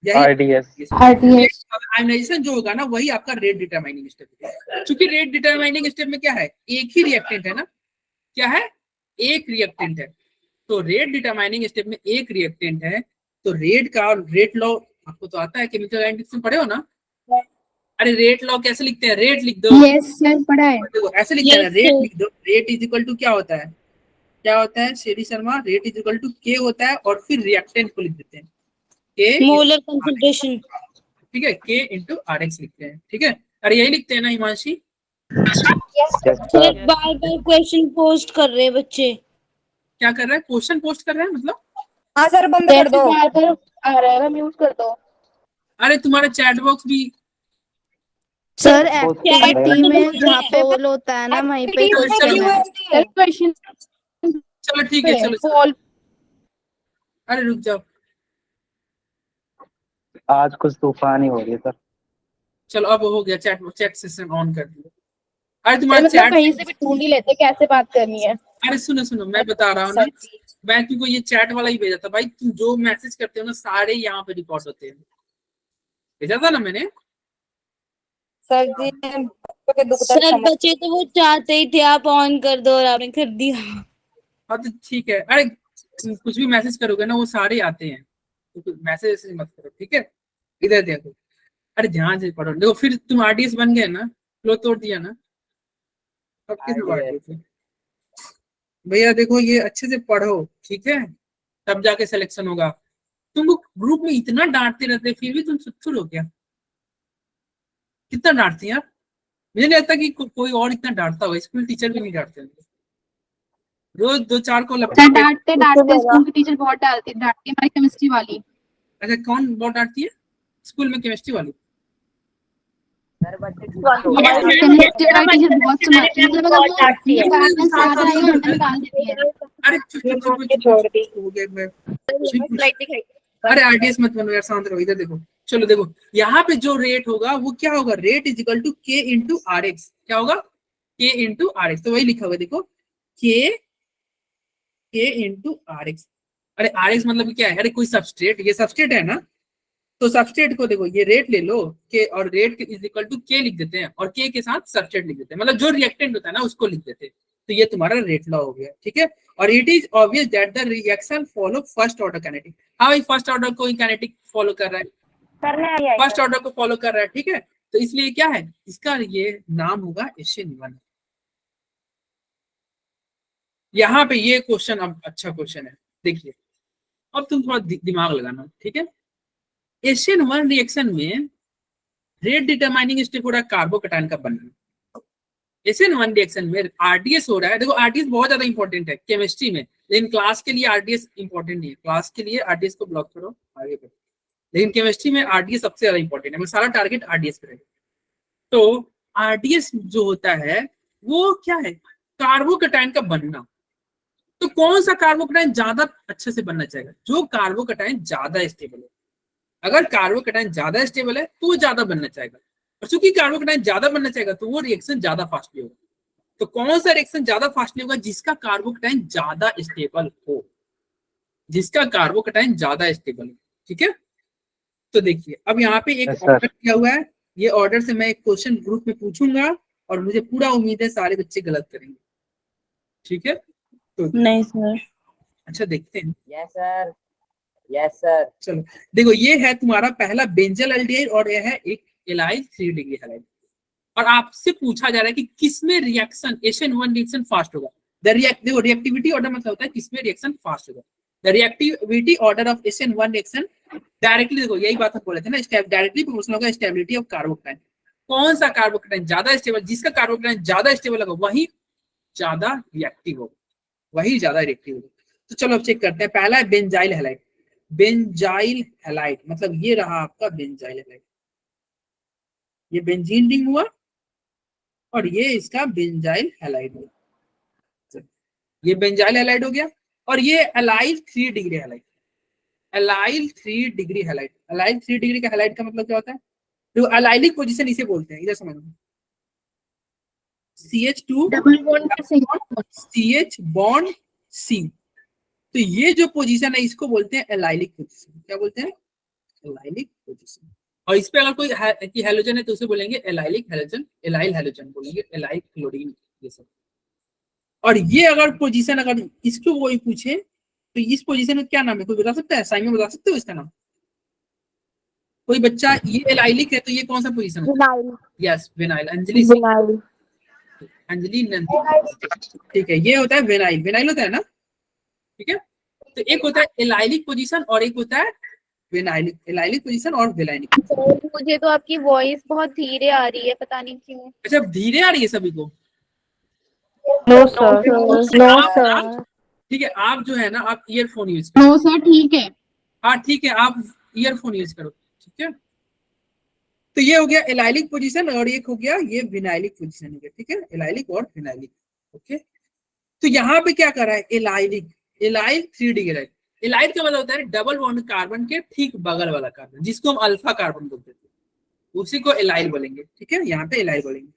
RDS। आयोनाइजेशन जो होगा ना, वही आपका रेट डिटरमाइनिंग स्टेप है। क्योंकि रेट डिटरमाइनिंग स्टेप में क्या है? एक ही रिएक्टेंट है ना। क्या है? एक रिएक्टेंट है। तो रेट डिटरमाइनिंग स्टेप में एक रिएक्टेंट है, तो रेट लॉ आपको तो आता है, केमिकल एनालिटिक्स में पढ़े हो ना। अरे रेट लॉ कैसे लिखते हैं? रेट लिख दो। यस सर पढ़ा है। देखो ऐसे लिखते हैं ना, रेट लिख दो। रेट इज इक्वल टू क्या होता है? क्या होता है Shri Sharma? Rate is equal to K होता है, और फिर रिएक्टेंट को लिख देते हैं K, मोलर कंसंट्रेशन। ठीक है, K इंटू RX लिखते हैं। ठीक है, अरे यही लिखते हैं ना हिमांशी? सर बार बार क्वेश्चन पोस्ट कर रहे हैं बच्चे। क्या कर रहा है? क्वेश्चन पोस्ट कर रहा है मतलब? हाँ सर, बंद कर दो। आ रहा है, म्यूट कर दो। अरे तुम्हारा चैट बॉक्स भी सर एक्टिविटी में जहाँ पे पोल होता है ना, वहीं पे क्वेश्चन। चलो ठीक है, चलो। अरे रुक जाओ, आज कुछ तूफान ही हो रही है सर। चलो अब हो गया। चैट सेशन ऑन कर दिया। अरे तुम्हारा चैट कहीं से भी ढूंढ ही लेते कैसे बात करनी है। अरे सुनो मैं बता रहा हूँ ना, मैं तुमको ये चैट वाला ही भेजा था भाई। तुम जो मैसेज करते हो ना, सारे यहाँ पे रिकॉर्ड होते हैं। भेजा था ना मैंने। सर जी, सर बच्चे तो वो चाहते ही थे आप ऑन कर दो और आपने कर दिया। हाँ तो ठीक है। अरे कुछ भी मैसेज करोगे ना, वो सारे आते हैं, तो मैसेज मत करो। ठीक है, इधर देखो। अरे ध्यान से पढ़ो। देखो फिर तुम RDS बन गए ना, फ्लो तोड़ दिया ना। अब किस RDS है भैया? देखो ये अच्छे से पढ़ो, ठीक है, तब जाके सिलेक्शन होगा। तुमको ग्रुप में इतना डांटते रहते, फिर भी तुम सुथुर हो क्या? कितना डांटती हैं यार? मुझे नहीं लगता कि कोई और इतना डांटता होगा। स्कूल टीचर भी नहीं डांटते होंगे। रोज 2-4 को डांटते स्कूल की टीचर बहुत डांटती हमारी केमिस्ट्री वाली। अच्छा, कौन बहुत डांटती है स्कूल में? केमिस्ट्री वाली? सर बच्चे केमिस्ट्री वाली टीचर बहुत सुनाती है, मतलब अगर डांटती है। अरे छोड़ दी हो गया मैं। अरे RDS मत बनो यार, शांत रहो। इधर देखो, चलो देखो यहाँ पे जो रेट होगा वो क्या होगा? Rate is equal to K into RX। क्या होगा? K into RX। तो वही लिखा हुआ देखो, K इंटू RX। अरे RX मतलब क्या है? अरे कोई सबस्ट्रेट, ये सबस्ट्रेट है ना, तो सबस्ट्रेट को देखो, ये रेट ले लो K, और rate is equal to K लिख देते हैं, और K के साथ सबस्ट्रेट लिख देते हैं, मतलब जो रिएक्टेंट होता है ना उसको लिख देते हैं। तो ये तुम्हारा रेट लॉ हो गया। ठीक है, और it is obvious that the reaction follow first order kinetic. हाँ भाई, फर्स्ट ऑर्डर को काइनेटिक फॉलो कर रहा है, फर्स्ट ऑर्डर को फॉलो कर रहा है। ठीक है, तो इसलिए क्या है इसका? ये नाम होगा SN1। यहाँ पे ये क्वेश्चन अब अच्छा क्वेश्चन है, देखिए। अब तुम थोड़ा दिमाग लगाना, ठीक है। SN1 रिएक्शन में रेट डिटरमाइनिंग स्टेप हो रहा है कार्बोकैटायन का बनना। SN1 रिएक्शन में RDS हो रहा है। देखो RDS बहुत ज्यादा इंपॉर्टेंट है केमिस्ट्री में, लेकिन क्लास के लिए RDS इंपॉर्टेंट नहीं है। क्लास के लिए RDS को ब्लॉक करो, आगे बढ़ो, लेकिन केमिस्ट्री में RDS सबसे ज्यादा इंपॉर्टेंट है। मैं सारा टारगेट RDS पे रहेगा। तो RDS जो होता है वो क्या है, कार्बोकैटायन का बनना। तो कौन सा कार्बोकैटायन ज्यादा अच्छे से बनना चाहिए, जो कार्बोकैटायन ज्यादा स्टेबल है। अगर कार्बोकैटायन ज्यादा स्टेबल है तो वो ज्यादा बनना चाहिए, और चूंकि कार्बोकैटायन ज्यादा बनना चाहिए तो वो रिएक्शन ज्यादा फास्टली होगा। तो कौन सा रिएक्शन ज्यादा फास्टली होगा, जिसका कार्बोकैटायन ज्यादा स्टेबल हो, जिसका कार्बोकैटायन ज्यादा स्टेबल हो। ठीक है, तो देखिए अब यहाँ पे एक Yes, sir. ऑर्डर किया हुआ है। ये ऑर्डर से मैं एक क्वेश्चन ग्रुप में पूछूंगा और मुझे पूरा उम्मीद है सारे बच्चे गलत करेंगे। ठीक है, तो नहीं सर। अच्छा देखते हैं। Yes sir, yes sir. चलो देखो, ये है तुम्हारा पहला बेंजल एल्डिहाइड और यह है एक एलाइल 3 डिग्री हैलाइड। और आपसे पूछा जा रहा है कि किसमें रिएक्शन SN1 रिएक्शन फास्ट होगा। देखो रिएक्टिविटी ऑर्डर मतलब होता है किसमें रिएक्शन फास्ट होगा। The reactivity order of SN1 reaction directly, देखो यही बात हम बोले थे ना, डायरेक्टली प्रोपोर्शनल होगा स्टेबिलिटी ऑफ कार्बोकैटायन। कौन सा कार्बोकैटायन ज्यादा स्टेबल, जिसका कार्बोकैटायन ज्यादा स्टेबल होगा वही ज्यादा रिएक्टिव होगा, वही ज्यादा रिएक्टिव होगा। तो चलो अब चेक करते हैं। पहला है बेंजाइल हैलाइड। बेंजाइल हैलाइड मतलब ये रहा आपका बेंजाइल हैलाइड, ये बेंजीन रिंग हुआ और ये इसका बेंजाइल हैलाइड हो गया। ये बेंजाइल हैलाइड हो गया और ये allyl 3 degree halide. Allyl 3 degree halide, allyl 3 degree का हैलाइड का मतलब क्या होता है, जो एलाइलिक पोजीशन इसे बोलते हैं। इधर समझो, CH2 double bond CH bond C। तो ये जो पोजीशन है इसको बोलते हैं एलाइलिक पोजीशन। क्या बोलते हैं, एलाइलिक पोजीशन। और इस पे अगर कोई हैलोजन है तो उसे बोलेंगे एलाइलिक हैलोजन, एलाइल हैलोजन बोलेंगे, एलाइल क्लोरीन ये सब। और ये अगर पोजीशन अगर इसको कोई पूछे तो इस पोजीशन का क्या नाम है, कोई बता सकता है, साइमन बता सकते हो इसका नाम? कोई बच्चा, ये एलाइलिक है तो ये कौन सा पोजीशन है? Yes vinyl. अंजलि अंजलि ठीक है, ये होता है विनाइल, विनाइल होता है ना। ठीक है, तो एक होता है एलाइलिक पोजीशन और एक होता है विनाइलिक, एलाइलिक पोजीशन और विनाइलिक। मुझे तो आपकी वॉइस बहुत धीरे आ रही है, पता नहीं क्यों। अच्छा धीरे आ रही है सभी को? नो सर, नो सर, ठीक है, आप जो है ना आप ईयरफोन यूज नो सर, ठीक है। हाँ ठीक है, आप ईयरफोन यूज करो। ठीक है, तो ये हो गया एलाइलिक पोजीशन और एक हो गया ये विनाइलिक पोजीशन हो गया। ठीक है, एलाइलिक और विनाइलिक। ओके, तो यहाँ पे क्या कर रहा है एलाइलिक, एलाइल 3 डिग्री है। एलाइल का मतलब होता है डबल बॉन्ड कार्बन के ठीक बगल वाला कार्बन, जिसको हम अल्फा कार्बन बोलते थे, उसी को एलाइल बोलेंगे। ठीक है, यहाँ पे एलाइल बोलेंगे।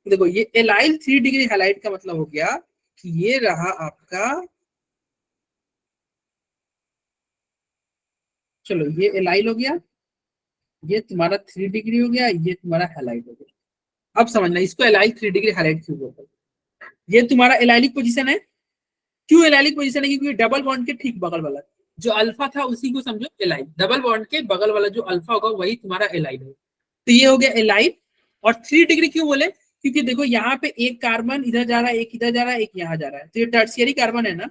तो देखो ये एलाइल 3 डिग्री हैलाइड का मतलब हो गया कि ये रहा आपका, चलो ये एलाइल हो गया, ये तुम्हारा 3 डिग्री हो गया, ये तुम्हारा हैलाइड हो गया। अब समझना इसको एलाइल 3 डिग्री हैलाइड क्यों बोलते हैं। ये तुम्हारा एलाइलिक पोजीशन है। क्यों एलाइलिक पोजीशन है, क्योंकि डबल बॉन्ड के ठीक बगल वाला जो अल्फा था उसी को समझो एलाइल, डबल बॉन्ड के बगल वाला जो अल्फा होगा वही तुम्हारा एलाइल है। तो ये हो गया एलाइल। और 3 डिग्री क्यों बोले, क्योंकि देखो यहाँ पे एक कार्बन इधर जा रहा है, एक इधर जा रहा है, एक यहाँ जा रहा है, तो ये टर्शियरी कार्बन है ना।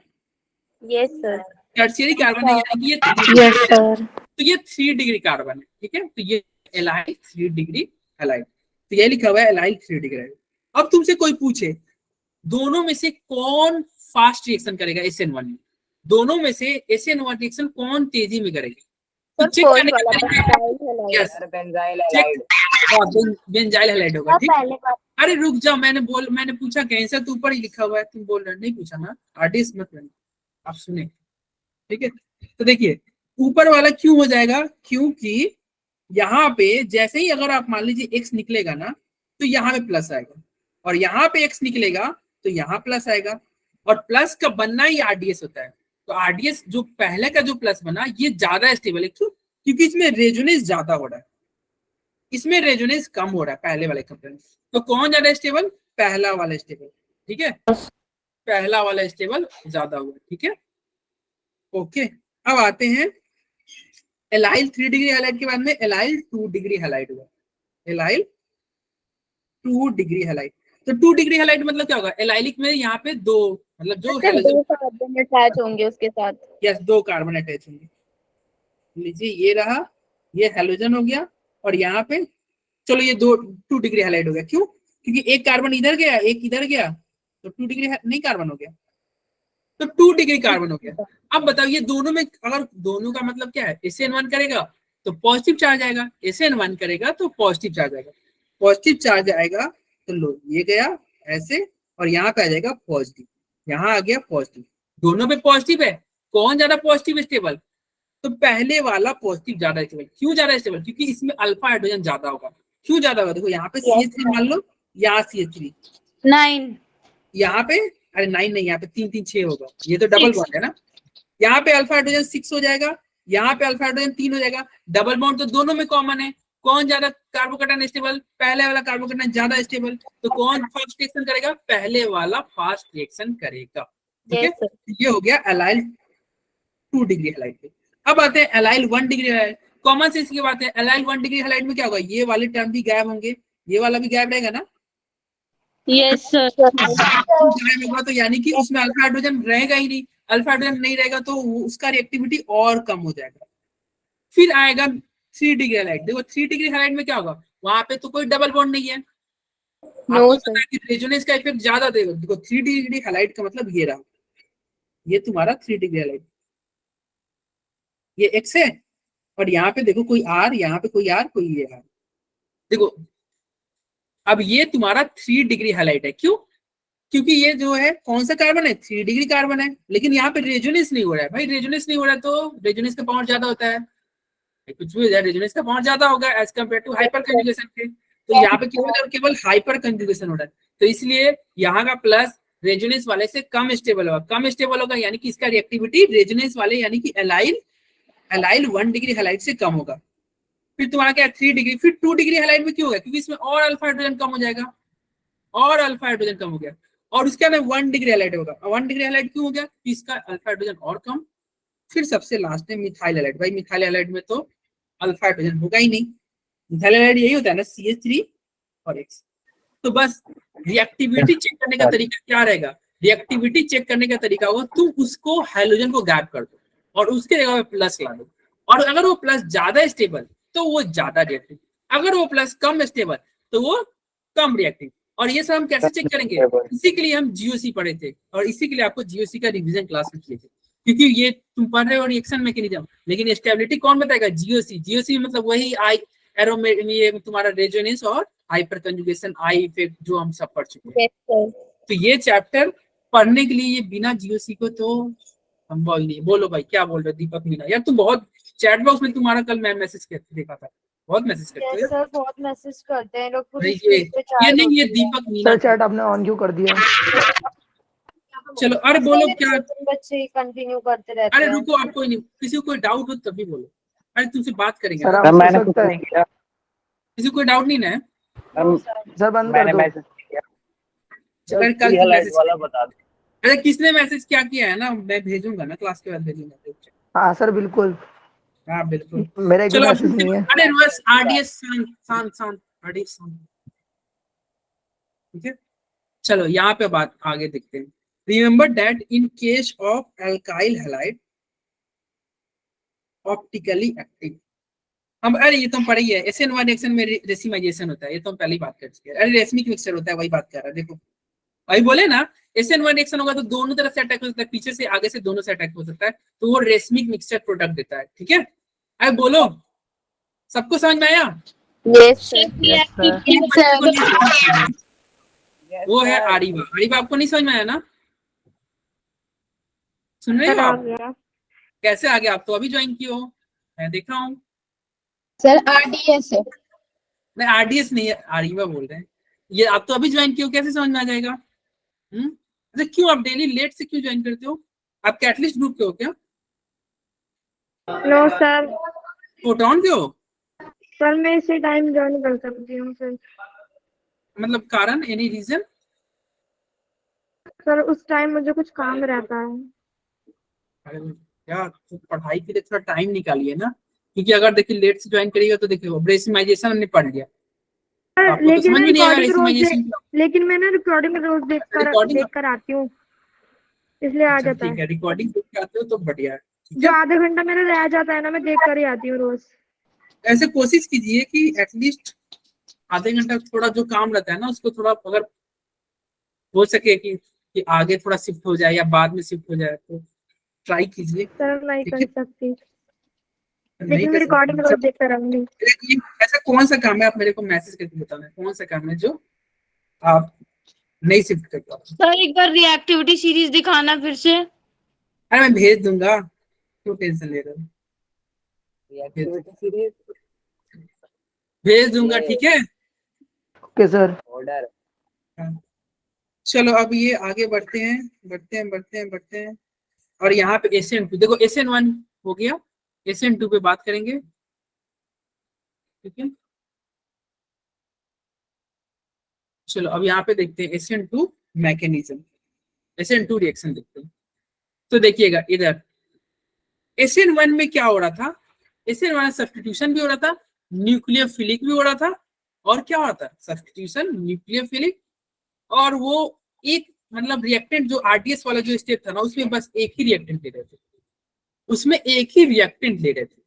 Yes sir. टर्शियरी कार्बन है, यानी कि यस सर। तो ये 3 डिग्री कार्बन है। ठीक है, तो ये एलाइल 3 डिग्री हैलाइड, तो ये लिखा हुआ है एलाइल 3 डिग्री। अब तुमसे कोई पूछे दोनों में से कौन फास्ट रिएक्शन करेगा SN1 में, दोनों में से SN1 रिएक्शन कौन तेजी में करेगी, तो चेक करने का तरीका sir benzyl halide. Benzyl halide होगा। ठीक, अरे रुक जाओ, मैंने पूछा कैंसर तो ऊपर ही लिखा हुआ है, तुम बोल रहे नहीं पूछा ना, आर्टिस्ट मत करना, आप सुने। ठीक है, तो देखिए ऊपर वाला क्यों हो जाएगा, क्योंकि यहाँ पे जैसे ही अगर आप मान लीजिए x निकलेगा ना तो यहाँ पे प्लस आएगा, और यहाँ पे x निकलेगा तो यहाँ प्लस आएगा, और प्लस का बनना ही RDS होता है। तो RDS जो पहले का जो प्लस बना ये ज्यादा स्टेबल है, क्यों, क्योंकि इसमें रेजोनेंस ज्यादा हो रहा है, इसमें रेजोनेंस कम हो रहा है पहले वाले कंपेयर। तो कौन ज्यादा स्टेबल, पहला वाला स्टेबल। ठीक है, पहला वाला स्टेबल ज्यादा हुआ। ठीक है, ओके। अब आते हैं एलाइल 3 डिग्री हैलाइड के बाद में एलाइल 2 डिग्री हैलाइड हुआ, एलाइल 2 डिग्री हैलाइड। तो 2 डिग्री हैलाइड मतलब क्या होगा, एलाइलिक में यहाँ पे दो, मतलब जो दो कार्बन अटैच होंगे उसके साथ। यस 2 कार्बन अटैच होंगे। लीजिए ये रहा ये हैलोजन हो गया, और यहाँ पे चलो ये 2 डिग्री हैलाइड हो गया। क्यों? क्योंकि एक कार्बन इधर गया, एक इधर गया, तो 2 डिग्री नहीं कार्बन हो गया, तो 2 डिग्री कार्बन हो गया। अब बताओ ये दोनों में, अगर दोनों का मतलब क्या है, SN1 करेगा तो पॉजिटिव चार्ज आएगा, SN1 करेगा तो पॉजिटिव चार्ज आएगा। पॉजिटिव चार्ज आएगा तो लो ये गया ऐसे, और यहाँ पे आ जाएगा पॉजिटिव, यहाँ आ गया पॉजिटिव, दोनों पे पॉजिटिव है। कौन ज्यादा पॉजिटिव स्टेबल? तो पहले वाला पॉजिटिव ज्यादा स्टेबल। क्यों ज्यादा स्टेबल? क्योंकि इसमें अल्फा हाइड्रोजन ज्यादा होगा। क्यों ज्यादा होगा? देखो यहाँ पे CH3 मान लो, यहाँ CH3, 9 यहाँ पे, अरे 9 नहीं, यहाँ पे 3 3 6 होगा, ये तो डबल बॉन्ड है ना। यहाँ पे अल्फा हाइड्रोजन 6 हो जाएगा, यहाँ पे अल्फा हाइड्रोजन 3 हो जाएगा। डबल बॉन्ड तो दोनों में कॉमन है। कौन ज्यादा कार्बोकेटायन स्टेबल? पहले वाला कार्बोकेटायन ज्यादा स्टेबल। तो कौन फास्ट रिएक्शन करेगा? पहले वाला फास्ट रिएक्शन करेगा। ठीक है, ये हो गया एलाइल 2 डिग्री हैलाइड पे। अब आते हैं allyl 1 degree halide. Common sense की बात है, एलाइल 1 डिग्री हैलाइड में क्या होगा? ये वाले टर्म भी गायब होंगे, ये वाला भी गायब रहेगा ना। Yes sir. गायब होगा तो यानी कि उसमें अल्फा हाइड्रोजन रहेगा ही नहीं। अल्फा हाइड्रोजन नहीं रहेगा तो उसका रिएक्टिविटी और कम हो जाएगा। फिर आएगा 3 डिग्री हैलाइड। देखो 3 डिग्री हैलाइड में क्या होगा? वहां पे तो कोई डबल बॉन्ड नहीं है। आपको पता है कि रेजोनेंस का इफेक्ट ज्यादा देगा। देखो 3 डिग्री हैलाइड का मतलब ये रहा, ये तुम्हारा 3 डिग्री हैलाइड, ये X है, और यहाँ पे देखो कोई R, यहाँ पे कोई R, कोई ये R। देखो अब ये तुम्हारा 3 डिग्री हैलाइड है। क्यों? क्योंकि ये जो है कौन सा कार्बन है? 3 डिग्री कार्बन है, लेकिन यहाँ पे रेजोनेंस नहीं हो रहा है। भाई रेजोनेंस नहीं हो रहा है तो रेजोनेंस का पावर ज्यादा होता है, कुछ भी रेजोनेंस का पावर ज्यादा होगा as compare to hyperconjugation के। तो यहाँ पे केवल हाइपर कंजुगेशन हो रहा है, तो इसलिए यहाँ का प्लस रेजोनेंस वाले से कम स्टेबल होगा। कम स्टेबल होगा यानी कि इसका रिएक्टिविटी रेजोनेंस वाले यानी कि एलाइल 1 डिग्री हैलाइड से कम होगा। फिर तुम्हारा क्या है? 3 डिग्री। फिर 2 डिग्री हैलाइड में क्यों होगा? क्योंकि इसमें और अल्फा हाइड्रोजन कम हो जाएगा, और अल्फा हाइड्रोजन कम हो गया, और उसके अंदर 1 डिग्री हैलाइड होगा। 1 डिग्री हैलाइड क्यों हो गया? कि इसका अल्फा हाइड्रोजन और कम। फिर सबसे लास्ट में मिथाइल हैलाइड। भाई मिथाइल हैलाइड में तो अल्फा हाइड्रोजन होगा ही नहीं। मिथाइल हैलाइड यही होता है ना, CH3 और X। तो बस रिएक्टिविटी चेक करने का तरीका क्या रहेगा? रिएक्टिविटी चेक करने का तरीका होगा तुम उसको हाइड्रोजन को गैप कर दो और उसके जगह पे प्लस ला दो, और अगर वो प्लस ज्यादा स्टेबल तो वो ज्यादा रिएक्टिव, अगर वो प्लस कम स्टेबल तो वो कम रिएक्टिव। और ये सब हम कैसे चेक करेंगे? इसी के लिए हम GOC पढ़े थे, और इसी के लिए आपको GOC का रिवीजन क्लास में किए थे, क्योंकि ये तुम पढ़ रहे हो रिएक्शन मैकेनिज्म, लेकिन स्टेबिलिटी कौन बताएगा? GOC मतलब वही आई एरोमेट, ये तुम्हारा रेजोनेंस और हाइपर कंजुगेशन, आई इफेक्ट जो हम सब पढ़ चुके हैं। तो ये चैप्टर पढ़ने के लिए ये बिना GOC को तो संभव ही नहीं। बोलो भाई क्या बोल रहे हो दीपक मीना? यार तुम बहुत चैट बॉक्स में तुम्हारा कल मैं मैसेज करके देखा था, बहुत मैसेज करते हो सर, बहुत मैसेज करते हैं लोग पूरी ये नहीं, ये दीपक मीना। सर चैट आपने ऑन क्यों कर दिया? चलो अरे बोलो क्या? बच्चे कंटिन्यू करते रहते अरे हैं। रुको, आप कोई नहीं, किसी को कोई डाउट हो तभी बोलो। अरे तुमसे बात करेंगे सर ना। आप मैंने पूछ कुछ सकते नहीं हैं? किया, किसी को कोई डाउट नहीं ना है? सर बंद मैंने कर दो। मैसेज किया। अरे कल ये लाइट मैसेज वाला बता दो। अरे किसने मैसेज क्या किया है ना, मैं भेजूंगा ना, क्लास के बाद भेजूंगा। हाँ सर बिल्कुल, हाँ बिल्कुल। मेरा एक चलो मैसेज नहीं है। अरे बस RDS शांत RDS शांत। ठीक है, चलो यहाँ पे बात आगे देखते हैं। Remember that in case of alkyl halide optically active, हम अरे ये तो हम पढ़े ही है, SN1 रिएक्शन में रेसिमाइजेशन होता है, ये तो हम पहले ही बात कर चुके हैं। अरे रेसमिक मिक्सचर होता है, वही बात कर रहा है। देखो भाई बोले ना SN1 रिएक्शन होगा तो दोनों तरफ से अटैक हो सकता है, पीछे से आगे से दोनों से अटैक हो सकता है, तो वो रेसमिक मिक्सचर प्रोडक्ट देता है। ठीक है, अरे बोलो सबको समझ में आया? यस वो है आरिबा आपको नहीं समझ में आया ना? सुन रहे हो आप? कैसे आ गया? आप तो अभी ज्वाइन किए हो, मैं देखा हूँ। सर RDS है। मैं RDS नहीं है, आरिबा बोल रहे हैं। ये आप तो अभी ज्वाइन किए हो, कैसे समझ में आ जाएगा? अच्छा क्यों आप डेली लेट से क्यों ज्वाइन करते हो? आप कैटलिस्ट ग्रुप के हो क्या? नो सर, फोटोन के हो? सर मैं इसी टाइम ज्वाइन कर सकती हूँ सर। मतलब कारण, एनी रीजन? सर उस टाइम मुझे कुछ काम रहता है। अरे यार तो पढ़ाई के लिए थोड़ा टाइम निकालिए ना, क्योंकि अगर देखिए लेट से ज्वाइन करिएगा तो देखिए रेसिमाइजेशन हमने पढ़ लिया, आपको तो समझ में नहीं आएगा रेसिमाइजेशन। लेकिन मैं ना रिकॉर्डिंग रोज देख कर आती हूँ, इसलिए आ जाता है। ठीक है, रिकॉर्डिंग देख के आते हो तो बढ़िया है। जो आधा घंटा मेरा रह जाता है ना, मैं देख कर ही आती हूँ रोज। ऐसे कोशिश कीजिए कि एटलीस्ट आधे घंटा थोड़ा जो काम रहता है ना उसको थोड़ा अगर हो सके कि आगे थोड़ा शिफ्ट हो जाए या बाद में शिफ्ट हो जाए तो ट्राई कीजिए। सर नहीं ठीक कर है, सकती, नहीं लेकिन मैं कर रिकॉर्डिंग सकते। रोज देख कर आऊंगी। लेकिन ऐसा कौन सा काम है, आप मेरे को मैसेज करके बताना कौन सा काम है जो आप नहीं शिफ्ट कर पाओ। सर एक बार रिएक्टिविटी सीरीज दिखाना फिर से। अरे मैं भेज दूंगा, क्यों टेंशन ले रहे हो, एक्टिविटी सीरीज भेज दूंगा, ठीक है। Okay sir. ऑर्डर। हाँ। चलो अब ये आगे बढ़ते हैं, बढ़ते हैं। और यहाँ पे SN2 देखो, SN1 हो गया, SN2 पे बात करेंगे, ठीक है। चलो अब यहाँ पे देखते हैं SN2 मैकेनिज्म, SN2 रिएक्शन देखते हैं। तो देखिएगा इधर SN1 में क्या हो रहा था, SN1 में सब्स्टिट्यूशन भी हो रहा था, न्यूक्लियोफिलिक भी हो रहा था, और क्या हो रहा था, सब्स्टिट्यूशन, न्यूक्लियोफिलिक, और वो एक मतलब रिएक्टेंट जो RDS वाला जो स्टेप था ना उसमें बस एक ही रिएक्टेंट ले रहे थे, उसमें एक ही रिएक्टेंट ले रहे थे।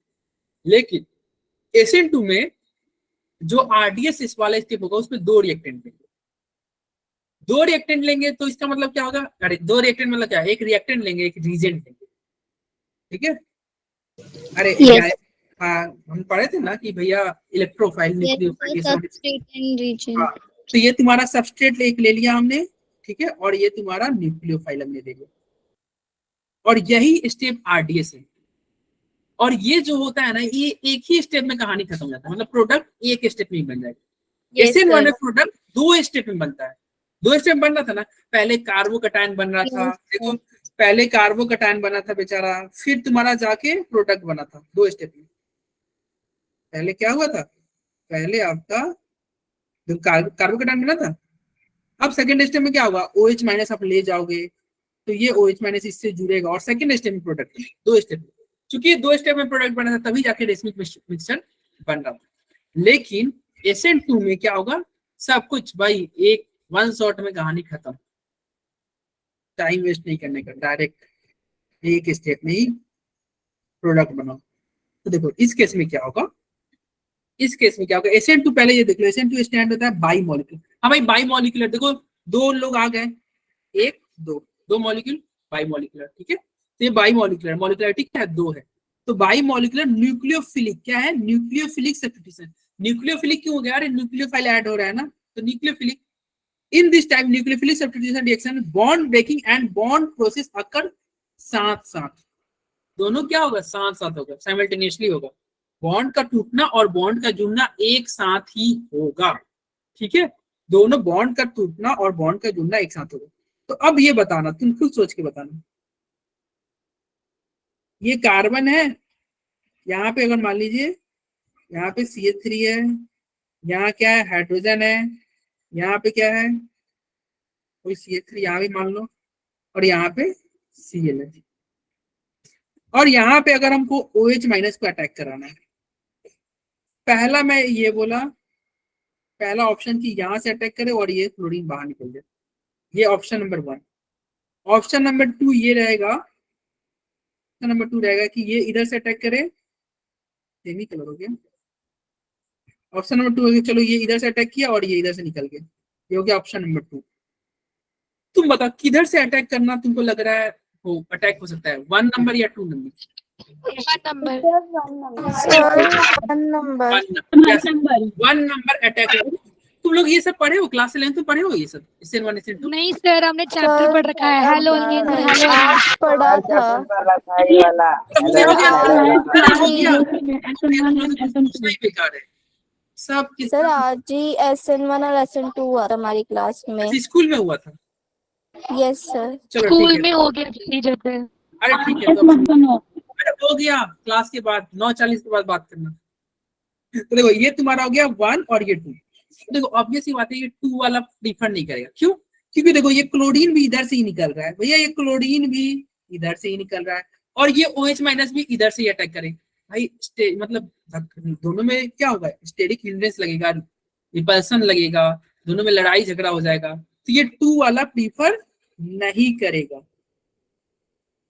लेकिन SN2 में जो RDS इस वाला स्टेप होगा उसमें दो रिएक्टेंट लेंगे, दो रिएक्टेंट लेंगे तो इसका मतलब क्या होगा, अरे दो रिएक्टेंट मतलब क्या, एक रिएक्टेंट लेंगे एक रीजेंट लेंगे, ठीक है। अरे Yes. हाँ हम पढ़े थे ना कि भैया इलेक्ट्रोफाइल न्यूक्लियोफाइल ये सब। Substrate and reagent. हाँ, तो ये तुम्हारा सबस्ट्रेट एक ले लिया हमने, ठीक है, और ये तुम्हारा न्यूक्लियोफाइल हमने ले लिया, और यही स्टेप RDS है। और ये जो होता है ना ये एक ही स्टेप में कहानी खत्म हो जाता है, मतलब प्रोडक्ट एक स्टेप में ही बन जाएगा। SN1 में प्रोडक्ट दो स्टेप में बनता है, दो स्टेप बन रहा था ना, पहले कार्बोकैटायन बन रहा था, देखो पहले कार्बोकैटायन बना था बेचारा, फिर तुम्हारा जाके प्रोडक्ट बना था, दो स्टेप में। पहले क्या हुआ था, पहले आपका कार्बोकैटायन बना था, अब सेकंड स्टेप में क्या होगा, OH माइनस आप ले जाओगे तो ये OH माइनस इससे जुड़ेगा और सेकंड स्टेप में प्रोडक्ट, दो स्टेप में। चूंकि दो स्टेप में प्रोडक्ट बना था तभी जाके रेशमिक मिक्सचर बन रहा था। लेकिन SN2 में क्या होगा, सब कुछ भाई एक वन शॉट में कहानी खत्म, टाइम वेस्ट नहीं करने का, डायरेक्ट एक स्टेप में ही प्रोडक्ट बनाओ। तो देखो इस केस में क्या होगा, इस केस में क्या होगा, SN2 पहले ये देख लो, SN2 स्टैंड होता है बाई मॉलिक्यूलर। हाँ भाई बाई मॉलिक्यूलर, देखो दो लोग आ गए, एक दो मॉलिक्यूल बाई मॉलिक्यूलर, ठीक है। तो ये बाई मॉलिक्यूलर, मॉलिक्युलरिटी क्या है, दो है। तो बाई मॉलिक्यूलर न्यूक्लियोफिलिक क्या है, न्यूक्लियोफिलिक सब्स्टिट्यूशन। न्यूक्लियोफिलिक क्यों हो गया, अरे न्यूक्लियोफाइल ऐड हो रहा है ना, तो nucleophilic. In this time nucleophilic substitution reaction bond breaking and bond process occur साथ साथ, दोनों क्या होगा, साथ साथ होगा, साइमल्टेनियसली होगा। बॉन्ड का टूटना और बॉन्ड का जुड़ना एक साथ ही होगा, ठीक है, दोनों बॉन्ड का टूटना और बॉन्ड का जुड़ना एक साथ होगा। तो अब ये बताना, तुम खुद सोच के बताना, ये कार्बन है, यहाँ पे अगर मान लीजिए यहाँ पे CH3 है, यहाँ क्या है, हाइड्रोजन है, यहाँ पे क्या है, कोई CH3 यहाँ भी मान लो, और यहाँ पे Cl है। और यहाँ पे अगर हमको OH माइनस को अटैक कराना है, पहला मैं ये बोला, पहला ऑप्शन की यहाँ से अटैक करे और ये क्लोरीन बाहर निकल जाए, ये ऑप्शन नंबर 1। ऑप्शन नंबर 2 ये रहेगा, नंबर 2 रहेगा कि ये इधर से अटैक करे, सेमी कलर हो गया। ऑप्शन नंबर 2 है चलो ये इधर से अटैक किया और ये इधर से निकल गया, ये हो गया ऑप्शन नंबर 2। तुम बताओ किधर से अटैक करना तुमको लग रहा है हो अटैक हो सकता है, 1 नंबर या 2 नंबर? 1 number attack. तुम लोग ये सब पढ़े हो, क्लास 11 तो पढ़े हो ये सब, SN1 SN2? नहीं सर, हमने चैप्टर पढ़ रखा है, हेलो पढ़ा था। बेकार है सब। सर आज ही SN1 और SN2 हुआ था हमारी क्लास में। स्कूल में हुआ था? Yes sir. चलो स्कूल ठीक है। में हो गया टीचर। अरे ठीक है, तो अरे हो गया, क्लास के बाद 9:40 के बाद बात करना। तो देखो ये तुम्हारा हो गया 1 और ये 2। देखो ऑब्वियस ही बात है, ये 2 वाला प्रीफर नहीं करेगा, क्यों? क्योंकि देखो ये क्लोरीन भी इधर से ही निकल रहा है भैया, ये क्लोरीन भी इधर से ही निकल रहा है, और ये OH माइनस भी इधर से ही अटैक करे भाई, मतलब दोनों में क्या होगा, स्टेरिक हिंड्रेंस लगेगा, रिपल्सन लगेगा, दोनों में लड़ाई झगड़ा हो जाएगा। तो ये 2 वाला प्रीफर नहीं करेगा,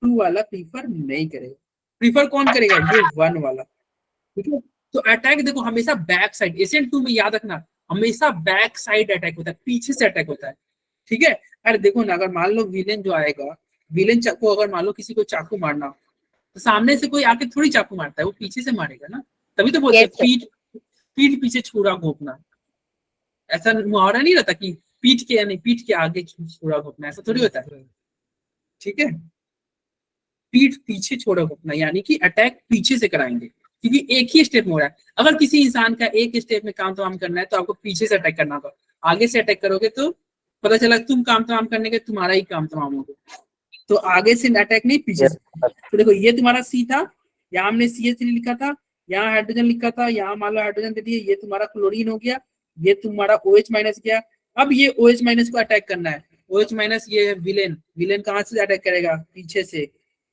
2 वाला प्रीफर नहीं करेगा। प्रीफर कौन करेगा, ये 1 वाला, ठीक है। तो अटैक देखो हमेशा बैक साइड, SN2 में याद रखना हमेशा बैक साइड अटैक होता है, पीछे से अटैक होता है, ठीक है। अरे देखो ना, अगर मान लो विलेन जो आएगा, विलेन को अगर मान लो किसी को चाकू मारना, तो सामने से कोई आके थोड़ी चाकू मारता है, वो पीछे से मारेगा ना, तभी तो बोलते हैं पीठ पीछे छुरा घोंपना। ऐसा मुहावरा नहीं रहता कि पीठ के यानी पीठ के आगे छुरा घोंपना, ऐसा थोड़ी होता है, ठीक है। पीठ पीछे छुरा घोंपना यानी कि अटैक पीछे से कराएंगे, क्योंकि एक ही स्टेप में हो रहा है। अगर किसी इंसान का एक स्टेप में काम तमाम करना है तो आपको पीछे से अटैक करना होगा, आगे से अटैक करोगे तो पता चला तुम काम तमाम करने के तुम्हारा ही काम तमाम होगा। तो आगे से अटैक नहीं, पीछे से। तो देखो ये तुम्हारा C था, यहाँ हमने CH3 लिखा था, यहाँ हाइड्रोजन लिखा था, यहाँ मान लो हाइड्रोजन दे दिए, ये तुम्हारा क्लोरीन हो गया, ये तुम्हारा OH माइनस गया। अब ये OH माइनस को अटैक करना है, OH माइनस ये विलेन, विलेन कहाँ से अटैक करेगा, पीछे से,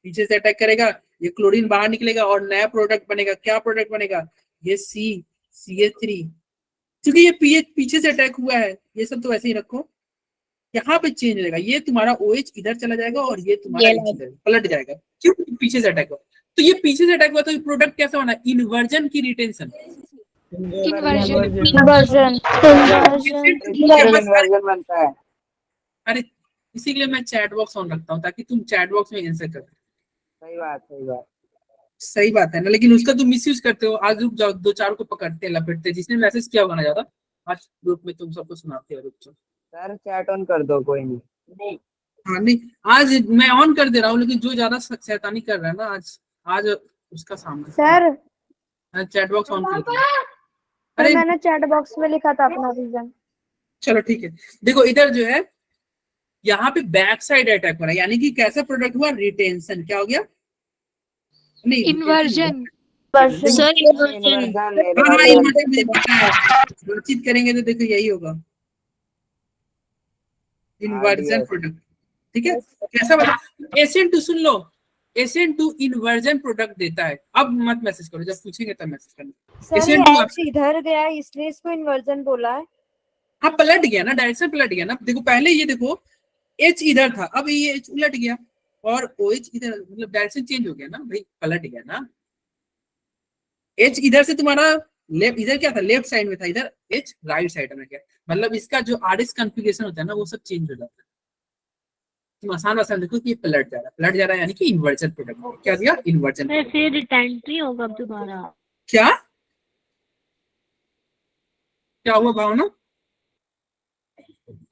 पीछे से अटैक करेगा, ये क्लोरीन बाहर निकलेगा और नया प्रोडक्ट बनेगा। क्या प्रोडक्ट बनेगा, ये CH3, क्योंकि ये पीछे से अटैक हुआ है। ये सब तो ऐसे ही रखो, यहाँ पे चेंज हो जाएगा, ये तुम्हारा OH इधर चला जाएगा और ये तुम्हारा इधर पलट जाएगा, क्यों, पीछे से अटैक हुआ। तो ये पीछे से अटैक हुआ तो प्रोडक्ट कैसा बना, इन्वर्जन की रिटेंशन, इन्वर्जन बनता है। अरे इसी के लिए मैं चैट बॉक्स ऑन रखता हूँ ताकि तुम चैट बॉक्स में आंसर करो। सही बात, सही बात, सही बात है ना, लेकिन उसका तुम मिसयूज करते हो। आज रुक जाओ, 2-4 को पकड़ते हैं, लपेटते हैं। जिसने मैसेज किया होगा ना ज्यादा, आज ग्रुप में तुम सबको सुनाते हो। रुक जाओ सर चैट ऑन कर दो, कोई नहीं। हाँ नहीं, आज मैं ऑन कर दे रहा हूँ, लेकिन जो ज्यादा शैतानी कर रहा है ना आज उसका सामना। सर चैट बॉक्स ऑन कर दो। अरे मैंने चैट बॉक्स में लिखा था अपना रीजन। चलो ठीक है, देखो इधर जो है यहाँ पे बैक साइड अटैक हो रहा है, यानी कि कैसा प्रोडक्ट हुआ, रिटेंशन। क्या हो गया, नहीं इन्वर्जन। सर बातचीत करेंगे तो देखो यही होगा, इन्वर्जन प्रोडक्ट, ठीक है। कैसा बता, SN2 सुन लो, SN2 इन्वर्जन प्रोडक्ट देता है। अब मत मैसेज करो, जब पूछेंगे तब मैसेज करना। सर ये H इधर गया इसलिए इसको इन्वर्जन बोला है। हाँ पलट गया ना, डायरेक्शन पलट गया ना। देखो पहले ये देखो H इधर था, अब ये H उलट गया और OH इधर, मतलब डायरेक्शन चेंज हो गया ना भाई, पलट गया ना। H इधर से तुम्हारा लेफ्ट, इधर क्या था, लेफ्ट साइड में था, इधर H राइट साइड में गया, मतलब इसका जो RS कॉन्फ़िगरेशन होता है ना वो सब चेंज हो जाता है। तुम आसान देखो कि ये पलट जा रहा है, यानी कि इन्वर्जन प्रोडक्ट। क्या दिया, इन्वर्जन। फिर रिटेंट नहीं होगा अब दोबारा। क्या हुआ भावना,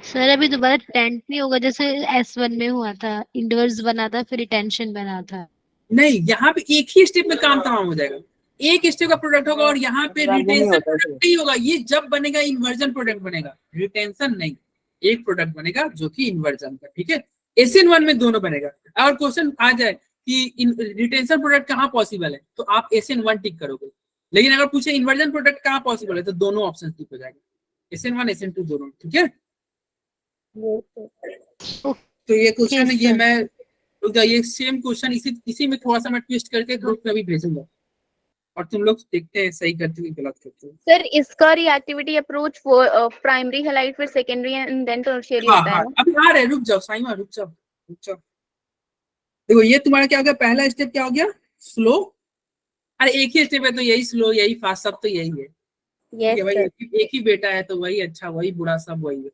सर अभी दोबारा रिटेंट नहीं होगा, जैसे S1 में हुआ था, इन्वर्स बना था फिर रिटेंशन बना था। नहीं, यहाँ पे एक ही स्टेप में काम तमाम हो जाएगा, एक स्टेप का प्रोडक्ट होगा और यहाँ पे रिटेंशन प्रोडक्ट नहीं होगा। ये जब बनेगा इन्वर्जन प्रोडक्ट बनेगा, रिटेंशन नहीं। एक प्रोडक्ट बनेगा जो कि इन्वर्जन का, ठीक है। SN1 में दोनों बनेगा। अगर क्वेश्चन आ जाए कि रिटेंशन प्रोडक्ट कहाँ पॉसिबल है तो आप SN1 टिक करोगे, लेकिन अगर पूछे इन्वर्जन प्रोडक्ट कहाँ पॉसिबल है तो दोनों ऑप्शन टिक हो जाएगा, SN1 SN2 दोनों, ठीक है। तो ये क्वेश्चन ये मैं ये सेम क्वेश्चन इसी में थोड़ा सा मैं ट्विस्ट करके ग्रुप में भी भेजूंगा और तुम लोग देखते हैं सही करते हो गलत करते हो। सर इसका रिएक्टिविटी अप्रोच प्राइमरी हैलाइड फिर सेकेंडरी एंड देन टर्शियरी होता है। अभी आ रहे, रुक जाओ साइमा, रुक जाओ। देखो ये तुम्हारा क्या हो गया, पहला स्टेप क्या हो गया, स्लो। अरे एक ही स्टेप है तो यही स्लो यही फास्ट, सब तो यही है। यस भाई सर। एक ही बेटा है तो वही अच्छा वही बुरा सब वही है।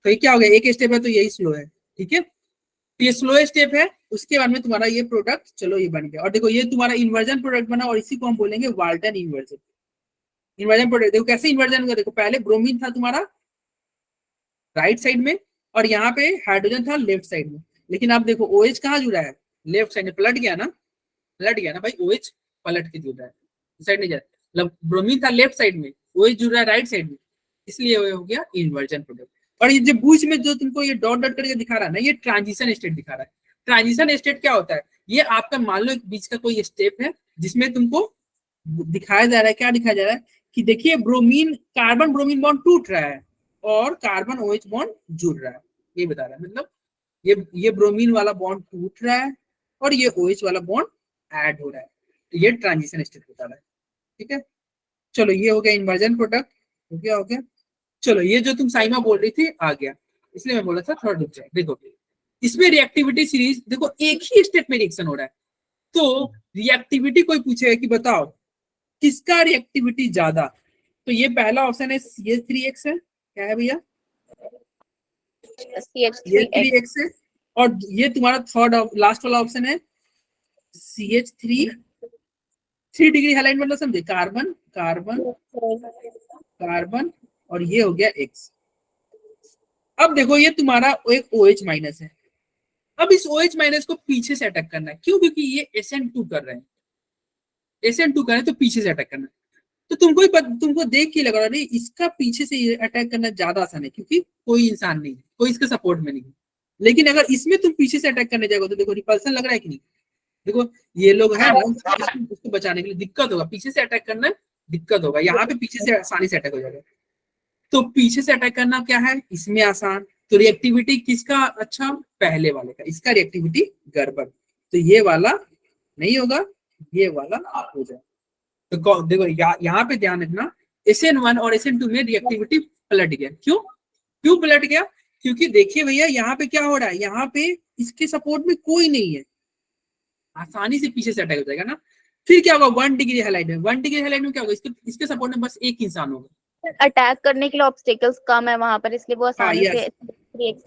तो ये क्या हो गया, एक स्टेप है तो यही स्लो है, ठीक है। तो ये स्लो स्टेप है, उसके बाद में तुम्हारा ये प्रोडक्ट चलो ये बन गया। और देखो ये तुम्हारा इन्वर्जन प्रोडक्ट बना और इसी को हम बोलेंगे वाल्टन इन्वर्जन। इन्वर्जन प्रोडक्ट देखो कैसे इन्वर्जन होगा, देखो पहले ब्रोमीन था तुम्हारा राइट साइड में और यहाँ पे हाइड्रोजन था लेफ्ट साइड में, लेकिन अब देखो OH कहाँ जुड़ा है, लेफ्ट साइड में। पलट गया ना भाई, OH पलट के जुड़ रहा है, साइड नहीं जा रहा। मतलब ब्रोमीन था लेफ्ट साइड में, OH जुड़ रहा है राइट साइड में, इसलिए हो गया इन्वर्जन प्रोडक्ट। और ये जो बीच में जो तुमको ये डॉट डॉट करके दिखा रहा है ना, ये ट्रांजिशन स्टेट दिखा रहा है। ट्रांजिशन स्टेट क्या होता है, ये आपका मान लो एक बीच का कोई स्टेप है जिसमें तुमको दिखाया जा रहा है, क्या दिखाया जा रहा है कि देखिए ब्रोमीन कार्बन ब्रोमीन बॉन्ड टूट रहा है और कार्बन OH बॉन्ड जुड़ रहा है, ये बता रहा है। मतलब ये ब्रोमीन वाला बॉन्ड टूट रहा है और ये OH वाला बॉन्ड ऐड हो रहा है, तो ये ट्रांजिशन स्टेट बता रहा है, ठीक है। चलो ये हो गया इन्वर्जन प्रोडक्ट, हो गया। चलो ये जो तुम साइमा बोल रही थी आ गया, इसलिए मैं बोला था थोड़ा रुक जाए। देखो इसमें रिएक्टिविटी सीरीज, देखो एक ही स्टेप में रिएक्शन हो रहा है, तो रिएक्टिविटी कोई पूछेगा कि बताओ किसका रिएक्टिविटी ज्यादा? तो ये पहला ऑप्शन है CH3X है, क्या है भैया? ये 3X है। और ये तुम्हारा थर्ड लास्ट वाला ऑप्शन है CH3, 3 डिग्री हैलाइड मतलब समझे, कार्बन कार्बन कार्बन, और ये हो गया X। अब देखो ये तुम्हारा एक OH माइनस है। अब इस OH माइनस को पीछे से अटैक करना है, क्यों? क्योंकि ये SN2 कर रहे हैं, SN2 कर रहे हैं, तो पीछे से अटैक करना है। तो तुमको देख के लग रहा है इसका पीछे से अटैक करना ज्यादा आसान है, क्योंकि कोई इंसान नहीं है, कोई इसके सपोर्ट में नहीं है। लेकिन अगर इसमें तुम पीछे से अटैक करने जाओगे तो देखो रिपल्सन लग रहा है कि नहीं? देखो ये लोग है ना, उसको बचाने के लिए दिक्कत होगा, पीछे से अटैक करना दिक्कत होगा। यहाँ पे पीछे से आसानी से अटैक हो जाएगा। तो पीछे से अटैक करना क्या है इसमें आसान। तो रिएक्टिविटी किसका अच्छा? पहले वाले का। इसका रिएक्टिविटी गड़बड़, तो ये वाला नहीं होगा, ये वाला हो जाए। तो देखो यहाँ पे ध्यान रखना, SN1 और SN2 में रिएक्टिविटी पलट गया। क्यों पलट गया? क्योंकि देखिए भैया यहाँ पे क्या हो रहा है, यहाँ पे इसके सपोर्ट में कोई नहीं है, आसानी से पीछे से अटैक हो जाएगा ना। फिर क्या होगा? 1 डिग्री हैलाइड में, 1 डिग्री हैलाइड में क्या होगा? इसके सपोर्ट में बस एक इंसान होगा। अटैक करने के लिए ऑब्स्टेकल्स कम है वहां पर, इसलिए वो आसानी से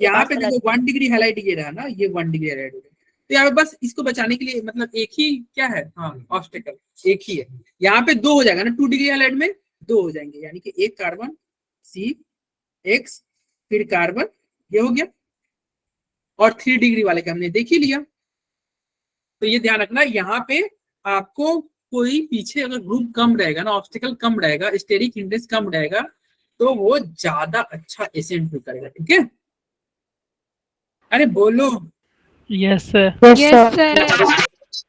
यहाँ पे देखो 1 डिग्री हैलाइड ये रहा ना, ये 1 डिग्री हैलाइड हो गया। तो यहाँ पे बस इसको बचाने के लिए मतलब एक ही क्या है, हाँ ऑब्स्टेकल एक ही है। यहाँ पे 2 हो जाएगा ना, 2 डिग्री हैलाइड में 2 हो जाएंगे, यानी कि एक कार्बन CX, फिर कार्बन, ये हो गया। और 3 डिग्री वाले का हमने देख ही लिया। तो ये ध्यान रखना, यहाँ पे आपको कोई पीछे अगर ग्रुप कम रहेगा ना, ऑब्स्टेकल कम रहेगा, स्टेरिक हिंड्रेंस कम रहेगा, तो वो ज्यादा अच्छा SN2 करेगा। ठीक है, अरे बोलो। Yes sir. Yes sir.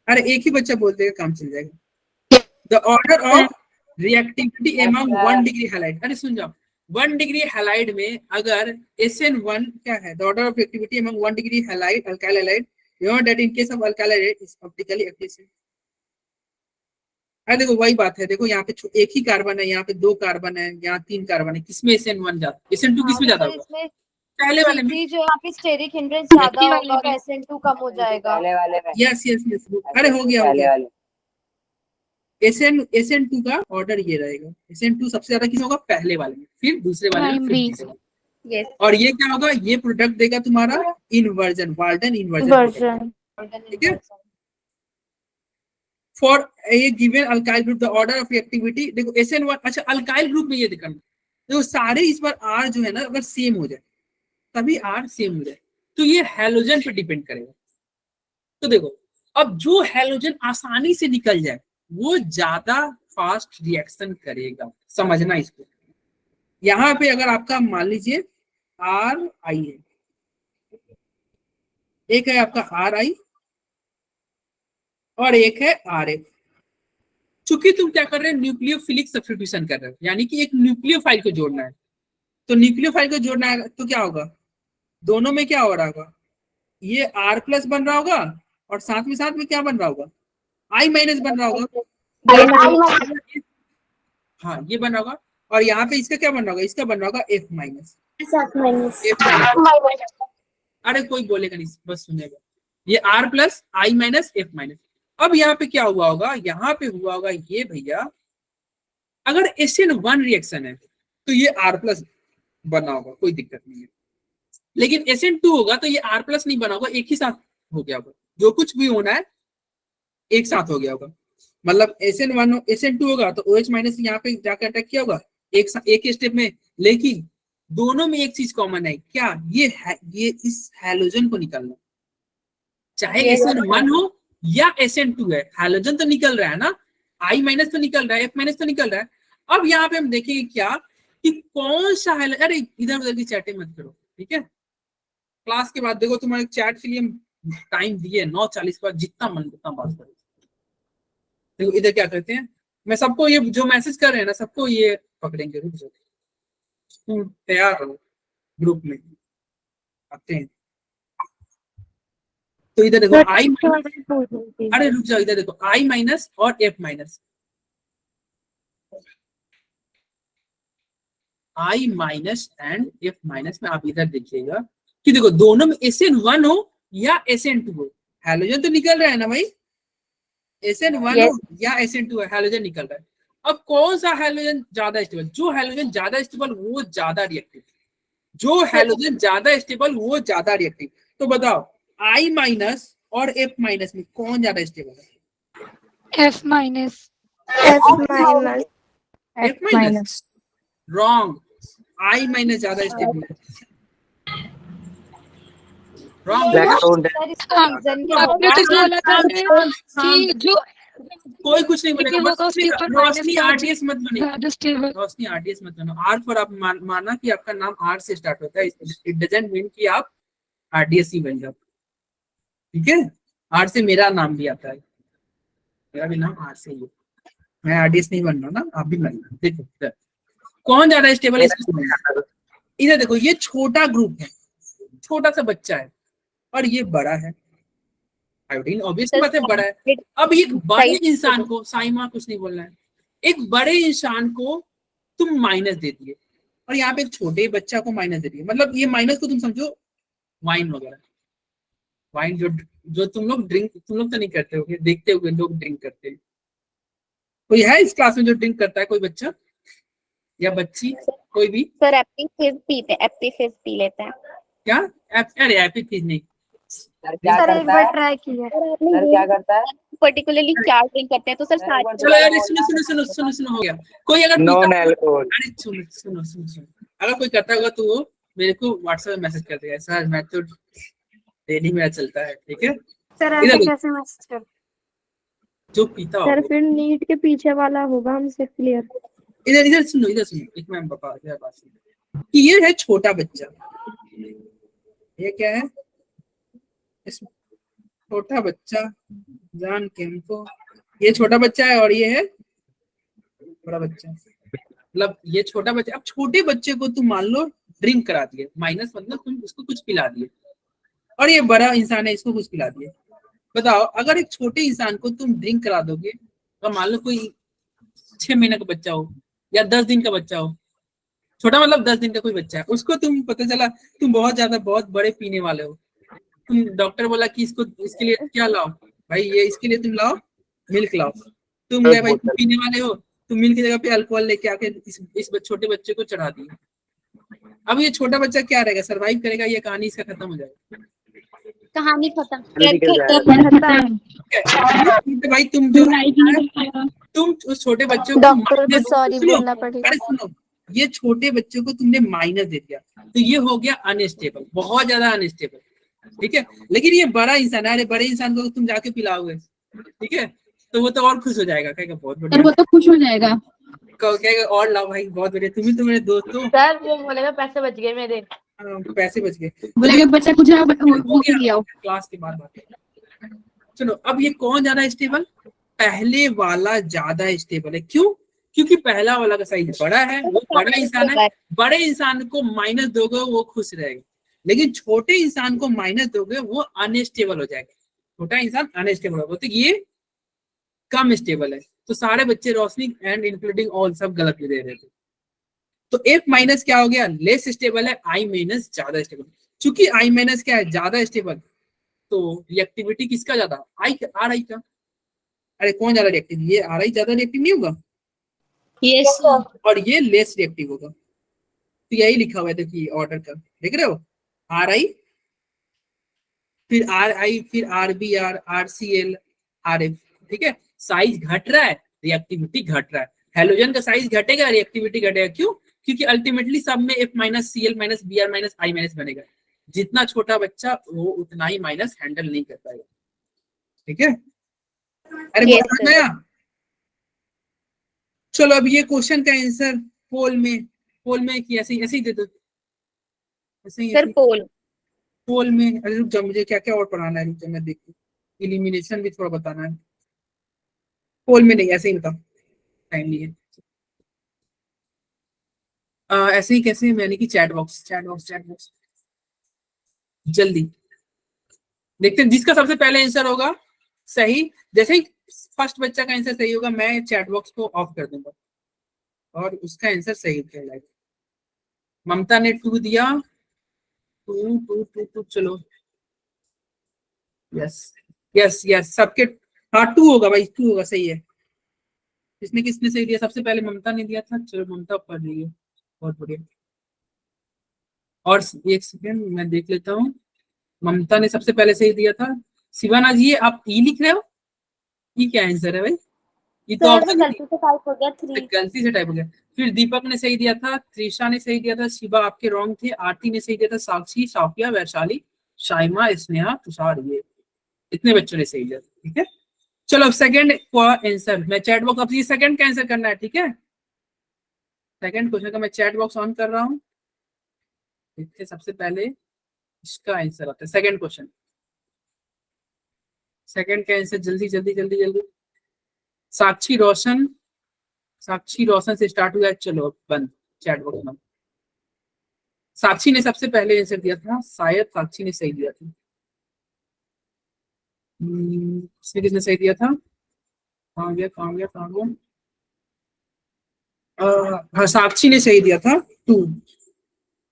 अरे एक ही बच्चा बोल देगा, काम चल जाएगा। The order of reactivity among 1 degree halide, अरे सुन जाओ, 1 डिग्री हैलाइड में अगर SN1 क्या है, the order of reactivity among 1 degree halide alkyl halide, you know that in case of alkyl halide is optically efficient। अरे देखो वही बात है, देखो यहाँ पे एक ही कार्बन है, यहाँ पे 2 कार्बन है, यहाँ 3 कार्बन है, किसमें SN1 ज्यादा, SN2 किसमें ज्यादा होगा? पहले वाले में। जो यहाँ पे स्टेरिक हिंड्रेंस ज्यादा होगा और SN2 कम हो जाएगा। पहले वाले में। यस अरे हो गया। SN2 का ऑर्डर ये रहेगा, SN2 सबसे ज्यादा किस होगा? पहले वाले में, फिर दूसरे वाले में, फिर तीसरे वाले। Yes. और ये क्या होगा? ये प्रोडक्ट देगा तुम्हारा इन्वर्जन, वाल्टन इन्वर्जन। ठीक है, for a given alkyl group the order of reactivity, देखो SN1, अच्छा अल्काइल ग्रुप में ये देखना, देखो सारे इस बार R जो है ना अगर सेम हो जाए, तभी R सेम हो जाए, तो ये हैलोजन पे डिपेंड करेगा। तो देखो अब जो हैलोजन आसानी से निकल जाए वो ज्यादा फास्ट रिएक्शन करेगा, समझना इसको। यहाँ पे अगर आपका मान लीजिए RI है, एक है आपका RI और एक है RF। चूंकि तुम क्या कर रहे हो, न्यूक्लियोफिलिक सब्स्टिट्यूशन कर रहे हो, यानी कि एक न्यूक्लियोफाइल को जोड़ना है। तो न्यूक्लियोफाइल को जोड़ना है तो क्या होगा? दोनों में क्या हो रहा होगा? ये R+ बन रहा होगा और साथ में क्या बन रहा होगा? I- बन रहा होगा। हाँ ये बन रहा होगा। और यहाँ पे इसका क्या बन रहा होगा? इसका बन रहा होगा F-। अरे कोई बोलेगा नहीं, बस सुनेगा। ये R+ I- F-। अब यहाँ पे क्या हुआ होगा? यहाँ पे हुआ होगा ये भैया, अगर SN1 रिएक्शन है तो ये R+ बना होगा, कोई दिक्कत नहीं है। लेकिन SN2 होगा तो ये R+ नहीं बना होगा, एक ही साथ हो गया होगा। जो कुछ भी होना है एक साथ हो गया होगा। मतलब SN1 SN2 होगा तो OH- यहाँ पे जाकर अटैक किया होगा एक स्टेप में। लेकिन दोनों में एक चीज कॉमन है, क्या? ये इस हैलोजन को निकालना, चाहे SN1 हो या SN2 है, हैलोजन तो निकल रहा है ना, I- तो निकल रहा है, F- तो निकल रहा है। अब यहाँ पे हम देखेंगे क्या कि कौन सा हैलोजन, अरे इधर उधर की चैटिंग मत करो, ठीक है? क्लास के बाद देखो तुम्हारे चैट के लिए टाइम दिए 9:40 के बाद, जितना मन उतना बात करो। देखो इधर क्या करते हैं, मैं सबको ये जो मैसेज कर रहे हैं ना सबको ये पकड़ेंगे, रुक जाओ, तुम तैयार रहो, ग्रुप में आते हैं। तो इधर देखो अरे रुक जाओ, इधर देखो I- और F-। I- एंड F- में आप इधर देखिएगा कि देखो दोनों में SN1 हो या SN2 हो, हैलोजन तो निकल रहा है ना भाई, SN1 हो या SN2 है, हैलोजन निकल रहा है। अब कौन सा हाइड्रोजन ज्यादा स्टेबल? जो हाइड्रोजन ज्यादा स्टेबल वो ज्यादा रिएक्टिव, जो हाइड्रोजन ज्यादा स्टेबल वो ज्यादा रिएक्टिव। तो बताओ I माइनस और F माइनस में कौन ज्यादा स्टेबल है? F minus. F minus wrong, I minus ज्यादा स्टेबल है। रॉन्ग। इलेक्ट्रॉन आपने तो बोला था कि जो कोई कुछ नहीं लेकिन बोलेगा, वो बस उसके ऊपर रोशनी minus आरडीएस मत बने, ज्यादा स्टेबल। रोशनी आरडीएस मत बनो। आर पर आप माना कि आपका नाम आर से स्टार्ट होता है, इट डजंट मीन कि आप आरडीएस ही बन जाओ, ठीक है? आर से मेरा नाम भी आता है, मेरा भी नाम आर से ही है। मैं आरडीएस नहीं बन रहा ना, आप भी बनना। देखो इधर कौन ज्यादा स्टेबल है इसको समझना। इधर देखो ये छोटा ग्रुप है, छोटा सा बच्चा है, और ये बड़ा है। आयोडीन ऑब्वियस बात है बड़ा है। अब एक बड़े इंसान को, साइमा कुछ नहीं बोलना है, एक बड़े इंसान को तुम माइनस दे दिए और यहाँ पे एक छोटे बच्चा को माइनस दे दिए। मतलब ये माइनस को तुम समझो वाइन वगैरह, वाइन जो तुम लोग तो नहीं करते हो, देखते हुए लोग ड्रिंक करते हैं। कोई है इस क्लास में जो ड्रिंक करता है? कोई बच्चा या बच्ची, कोई भी? सर एप्पी फिज पीते हैं, एप्पी फिज पी लेते हैं। क्या? अरे एपी फिज नहीं। सर क्या सर एक करता बार है? ट्राई किया। सर क्या करता है? पर्टिकुलरली क्या ड्रिंक करते हैं तो सर सर, सारे। एक बार चलो दोबारा यार बोलना। सुनो सुनो सुनो सुनो सुनो, हो गया। कोई अगर नॉन पूछता- एल्कोहल। अरे सुनो सुनो सुनो सुनो, अगर कोई करता होगा तो वो मेरे को व्हाट्सएप में मैसेज कर देगा, सर मैं तो डेली मेरा चलता है, ठीक है? सर इधर ऐसे देखो, कैसे मैसेज कर? जो पीता सर हो। फिर नीट के पीछे वाला होगा हमसे क्लियर। इधर इधर सुनो, इधर सुनो, एक मैं बता इधर बात सुनो कि ये है छोटा बच्चा, ये क्या है? इस छोटा बच्चा जान के हमको, ये छोटा बच्चा है और ये है बड़ा बच्चा। मतलब ये छोटा बच्चा, अब छोटे बच्चे को तुम मान लो ड्रिंक करा दिए, माइनस मतलब तुम उसको कुछ पिला दिए, और ये बड़ा इंसान है इसको कुछ पिला दिए। बताओ अगर एक छोटे इंसान को तुम ड्रिंक करा दोगे, तो मान लो कोई 6 महीने का बच्चा हो या 10 दिन का बच्चा हो, छोटा मतलब 10 दिन का कोई बच्चा है, उसको तुम पता चला तुम बहुत बड़े पीने वाले हो, तुम डॉक्टर बोला कि इसके लिए क्या लाओ भाई, ये इसके लिए तुम लाओ मिल्क लाओ, तुम गए भाई तुम पीने वाले हो, तुम मिल्क की जगह पे अल्कोहल लेके आके इस छोटे बच्चे को चढ़ा दिए। अब ये छोटा बच्चा क्या रहेगा? सर्वाइव करेगा? ये कहानी इसका खत्म हो जाएगा, कहानी खत्म। भाई तुम उस छोटे बच्चे को डॉक्टर को minus- सॉरी सुनो, बोलना पड़ेगा। अरे सुनो, ये छोटे बच्चे को तुमने माइनस दे दिया तो ये हो गया अनस्टेबल, बहुत ज्यादा अनस्टेबल, ठीक है? लेकिन ये बड़ा इंसान है, अरे बड़े इंसान को तुम जाके पिलाओगे, ठीक है, तो वो तो और खुश हो जाएगा, कहेगा बहुत बढ़िया, वो तो खुश हो जाएगा। कहेगा और लाओ भाई बहुत बढ़िया, तुम ही तो मेरे दोस्त हो। सर वो बोलेगा पैसे बच गए मेरे। पैसे बच गए, बोलेगा बच्चा कुछ हो गया क्लास के बाद बात है। चलो अब ये कौन ज्यादा स्टेबल? पहले वाला ज्यादा स्टेबल है। क्यों? क्योंकि पहला वाला का साइज बड़ा है, वो बड़ा इंसान है, बड़े इंसान को माइनस दोगे वो खुश रहेगा, लेकिन छोटे इंसान को माइनस दोगे वो अनस्टेबल हो जाएगा, छोटा इंसान अनस्टेबल होगा, तो ये कम स्टेबल है। तो सारे बच्चे रोशनी एंड इंक्लूडिंग ऑल सब गलत दे रहे थे। तो F माइनस क्या हो गया? लेस स्टेबल है, I माइनस ज्यादा स्टेबल। चूंकि I माइनस क्या है? ज्यादा स्टेबल, तो रिएक्टिविटी किसका ज्यादा? आर आई का। अरे कौन ज्यादा रिएक्टिव? ये आर आई ज्यादा रिएक्टिव नहीं होगा? यस और ये लेस रिएक्टिव होगा, तो यही लिखा हुआ है, देखिए ऑर्डर का देख रहे हो, आर आई, फिर आर आई, फिर R B R, R C L, R F, ठीक है? साइज घट रहा है, रिएक्टिविटी घट रहा है। हेलोजन का साइज घटेगा, रिएक्टिविटी घटेगा। क्यों? क्योंकि अल्टीमेटली सब में F minus, Cl minus, Br minus, I minus बनेगा। जितना छोटा बच्चा वो उतना ही माइनस हैंडल नहीं कर पाएगा, ठीक है? अरे Yes, नया। चलो अब ये क्वेश्चन का आंसर पोल में कि ऐसे ही दे दो, ऐसे ही सर पोल। पोल में। अरे रुक जा, मुझे क्या क्या और पढ़ाना है, रुक जा मैं देखूं, एलिमिनेशन भी थोड़ा बताना है। पोल में नहीं, ऐसे ही बताओ, टाइम नहीं है। ऐसे ही कैसे? मैंने कि चैट बॉक्स जल्दी देखते हैं जिसका सबसे पहले आंसर होगा सही। जैसे ही फर्स्ट बच्चा का आंसर सही होगा मैं चैट बॉक्स को ऑफ कर दूंगा और उसका आंसर सही कहलाएगा। ममता ने 2 दिया, 2 चलो, यस सबके, हाँ 2 होगा भाई, 2 होगा, सही है। इसमें किसने सही दिया? सबसे पहले ममता ने दिया था। चलो ममता पढ़ रही है, बहुत बढ़िया। और एक सेकेंड मैं देख लेता हूँ। ममता ने सबसे पहले सही दिया था। शिवाना जी, आप ई लिख रहे हो? ये क्या आंसर है भाई? ये तो सर, ऑप्शन गलती से टाइप हो गया 3। गलती से टाइप हो गया। फिर दीपक ने सही दिया था, त्रिशा ने सही दिया था, शिवा आपके रॉन्ग थे, आरती ने सही दिया था, साक्षी, साफिया, वैशाली, शाइमा, स्नेहा, तुषार, ये इतने बच्चों ने सही दिया था। ठीक है, चलो अब सेकंड का आंसर मैं चैट बॉक्स, अब ये सेकंड का आंसर करना है। ठीक है, सेकंड क्वेश्चन का मैं चैट बॉक्स ऑन कर रहा हूँ। देखते सबसे पहले इसका आंसर आता है। सेकंड क्वेश्चन, सेकंड का आंसर जल्दी जल्दी जल्दी जल्दी। साक्षी रोशन, साक्षी रोशन से स्टार्ट हुआ है। चलो बंद चैट बॉक्स में। साक्षी ने सबसे पहले आंसर दिया था, शायद साक्षी ने सही दिया था। किसने सही दिया था? कहाँ गया कहाँ गया कहाँ गया? हाँ, साक्षी ने सही दिया था 2।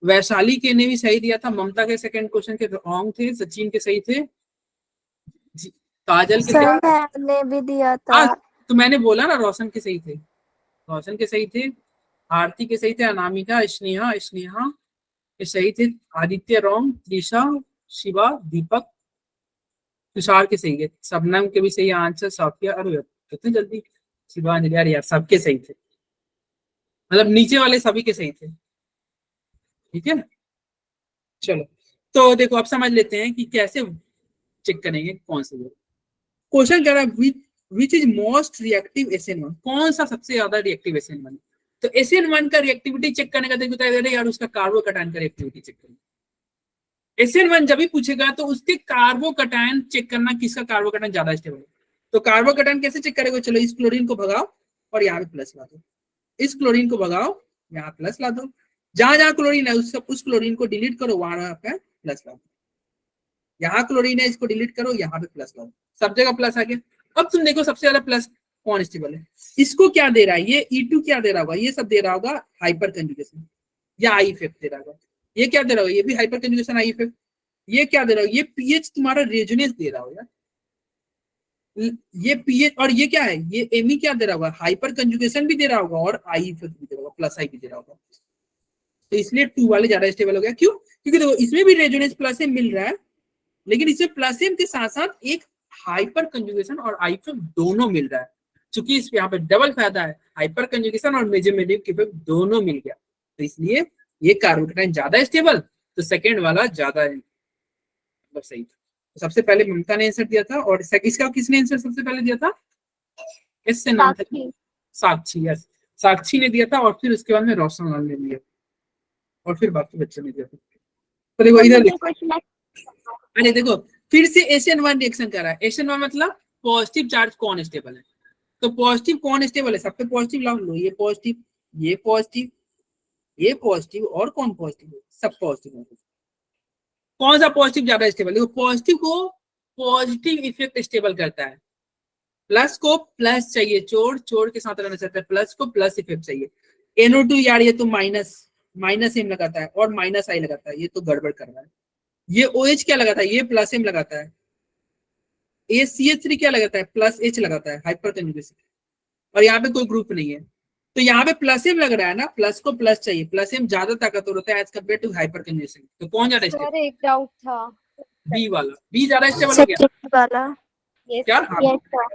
वैशाली के ने भी सही दिया था। ममता के सेकंड क्वेश्चन के रॉन्ग थे। सचिन के सही थे। काजल के सर मैंने भी दिया था। तो मैंने बोला ना रोशन के सही थे, रोशन के सही थे। आरती के सही थे, अनामिका, स्नेहा, स्नेहा के सही थे, आदित्य रॉन्ग, त्रिशा, शिवा, दीपक, तुषार के सही है, शबनम के भी सही आंसर, साफिया। अरे कितनी जल्दी शिवांजलि, यार यार सबके सही थे, मतलब नीचे वाले सभी के सही थे। ठीक है, चलो तो देखो अब समझ लेते हैं कि कैसे चेक करेंगे कौन से क्वेश्चन कह रहा है which is most reactive SN1, कौन सा सबसे ज्यादा रिएक्टिव SN1। तो SN1 का रिएक्टिविटी चेक करने का देखो यार, उसका कार्बोकैटायन का रिएक्टिविटी चेक करना। SN1 जब भी पूछेगा तो उसके कार्बोकैटायन चेक करना, किसका कार्बोकैटायन ज्यादा स्टेबल है। तो कार्बोकैटायन कैसे चेक करेगा? चलो इस क्लोरीन को भगाओ और यहाँ पे प्लस ला दो, इस क्लोरीन को भगाओ यहाँ प्लस ला दो, जहां जहां क्लोरीन है उस क्लोरीन को डिलीट करो, वहां पे प्लस ला दो। यहाँ क्लोरीन है, इसको डिलीट करो, यहाँ पे प्लस ला दो, सब जगह प्लस आ गया। अब तुम देखो सबसे ज्यादा प्लस कौन स्टेबल है। इसको क्या दे रहा है? ये E2 क्या दे रहा होगा? ये सब दे रहा होगा हाइपर कंजुगेशन या आई इफेक्ट दे रहा होगा। ये क्या दे रहा होगा? ये भी हाइपर कंजुगेशन आई इफेक्ट। ये क्या दे रहा होगा? ये पीएच तुम्हारा रेजोनेंस दे रहा होगा। ये पीएच, और ये क्या है? ये एमी क्या दे रहा होगा? हाइपर कंजुगेशन भी दे रहा होगा और आई इफेक्ट भी दे रहा होगा, प्लस आई भी दे रहा होगा। तो इसलिए 2 वाले ज्यादा स्टेबल हो गया। क्यों? क्योंकि देखो इसमें भी रेजोनेंस प्लस एम मिल रहा है, लेकिन इसमें प्लस एम के साथ साथ एक हाइपर कंजुगेशन और आई इफेक्ट दोनों मिल रहा है। क्योंकि इस यहाँ पे डबल फायदा है, हाइपर कंजुगेशन और मेजोमेटिव इफेक्ट दोनों मिल गया, तो इसलिए ये कार्बोकैटायन ज्यादा स्टेबल, तो सेकंड वाला ज्यादा है, मतलब सही था। तो सबसे पहले ममता ने आंसर दिया था, और इसका किसने आंसर सबसे पहले दिया था? इससे नाम था साक्षी। यस, साक्षी ने दिया था, और फिर उसके बाद में रोशन लाल ने दिया, और फिर बाकी बच्चों ने दिया था। तो देखो इधर देखो, अरे देखो फिर से SN1 रिएक्शन कर रहा है। SN1 मतलब पॉजिटिव चार्ज कौन स्टेबल है। तो पॉजिटिव कौन स्टेबल है? सब पे पॉजिटिव लाओ, लो ये पॉजिटिव, ये पॉजिटिव, ये पॉजिटिव, और कौन पॉजिटिव है? सब पॉजिटिव है। कौन सा पॉजिटिव ज्यादा स्टेबल? देखो पॉजिटिव को पॉजिटिव इफेक्ट स्टेबल करता है, प्लस को प्लस चाहिए, चोर के साथ रहना चाहता है, प्लस को प्लस इफेक्ट चाहिए। NO2 यार ये तो माइनस एम लगाता है और माइनस आई लगाता है, ये तो गड़बड़ कर रहा है। ये OH क्या लगाता है? ये प्लस एम लगाता है। ये CH3 क्या लगाता है? प्लस H लगाता है, हाइपर कंजुगेशन। और यहाँ पे कोई ग्रुप नहीं है, तो यहाँ पे प्लस एम लग रहा है ना, प्लस को प्लस चाहिए, प्लस एम ज्यादा ताकतवर होता है as compare to hyperconjugation. तो कौन ज्यादा स्टेबल? सर एक डाउट था, बी वाला, बी ज्यादा स्टेबल हो गया वाला। क्या?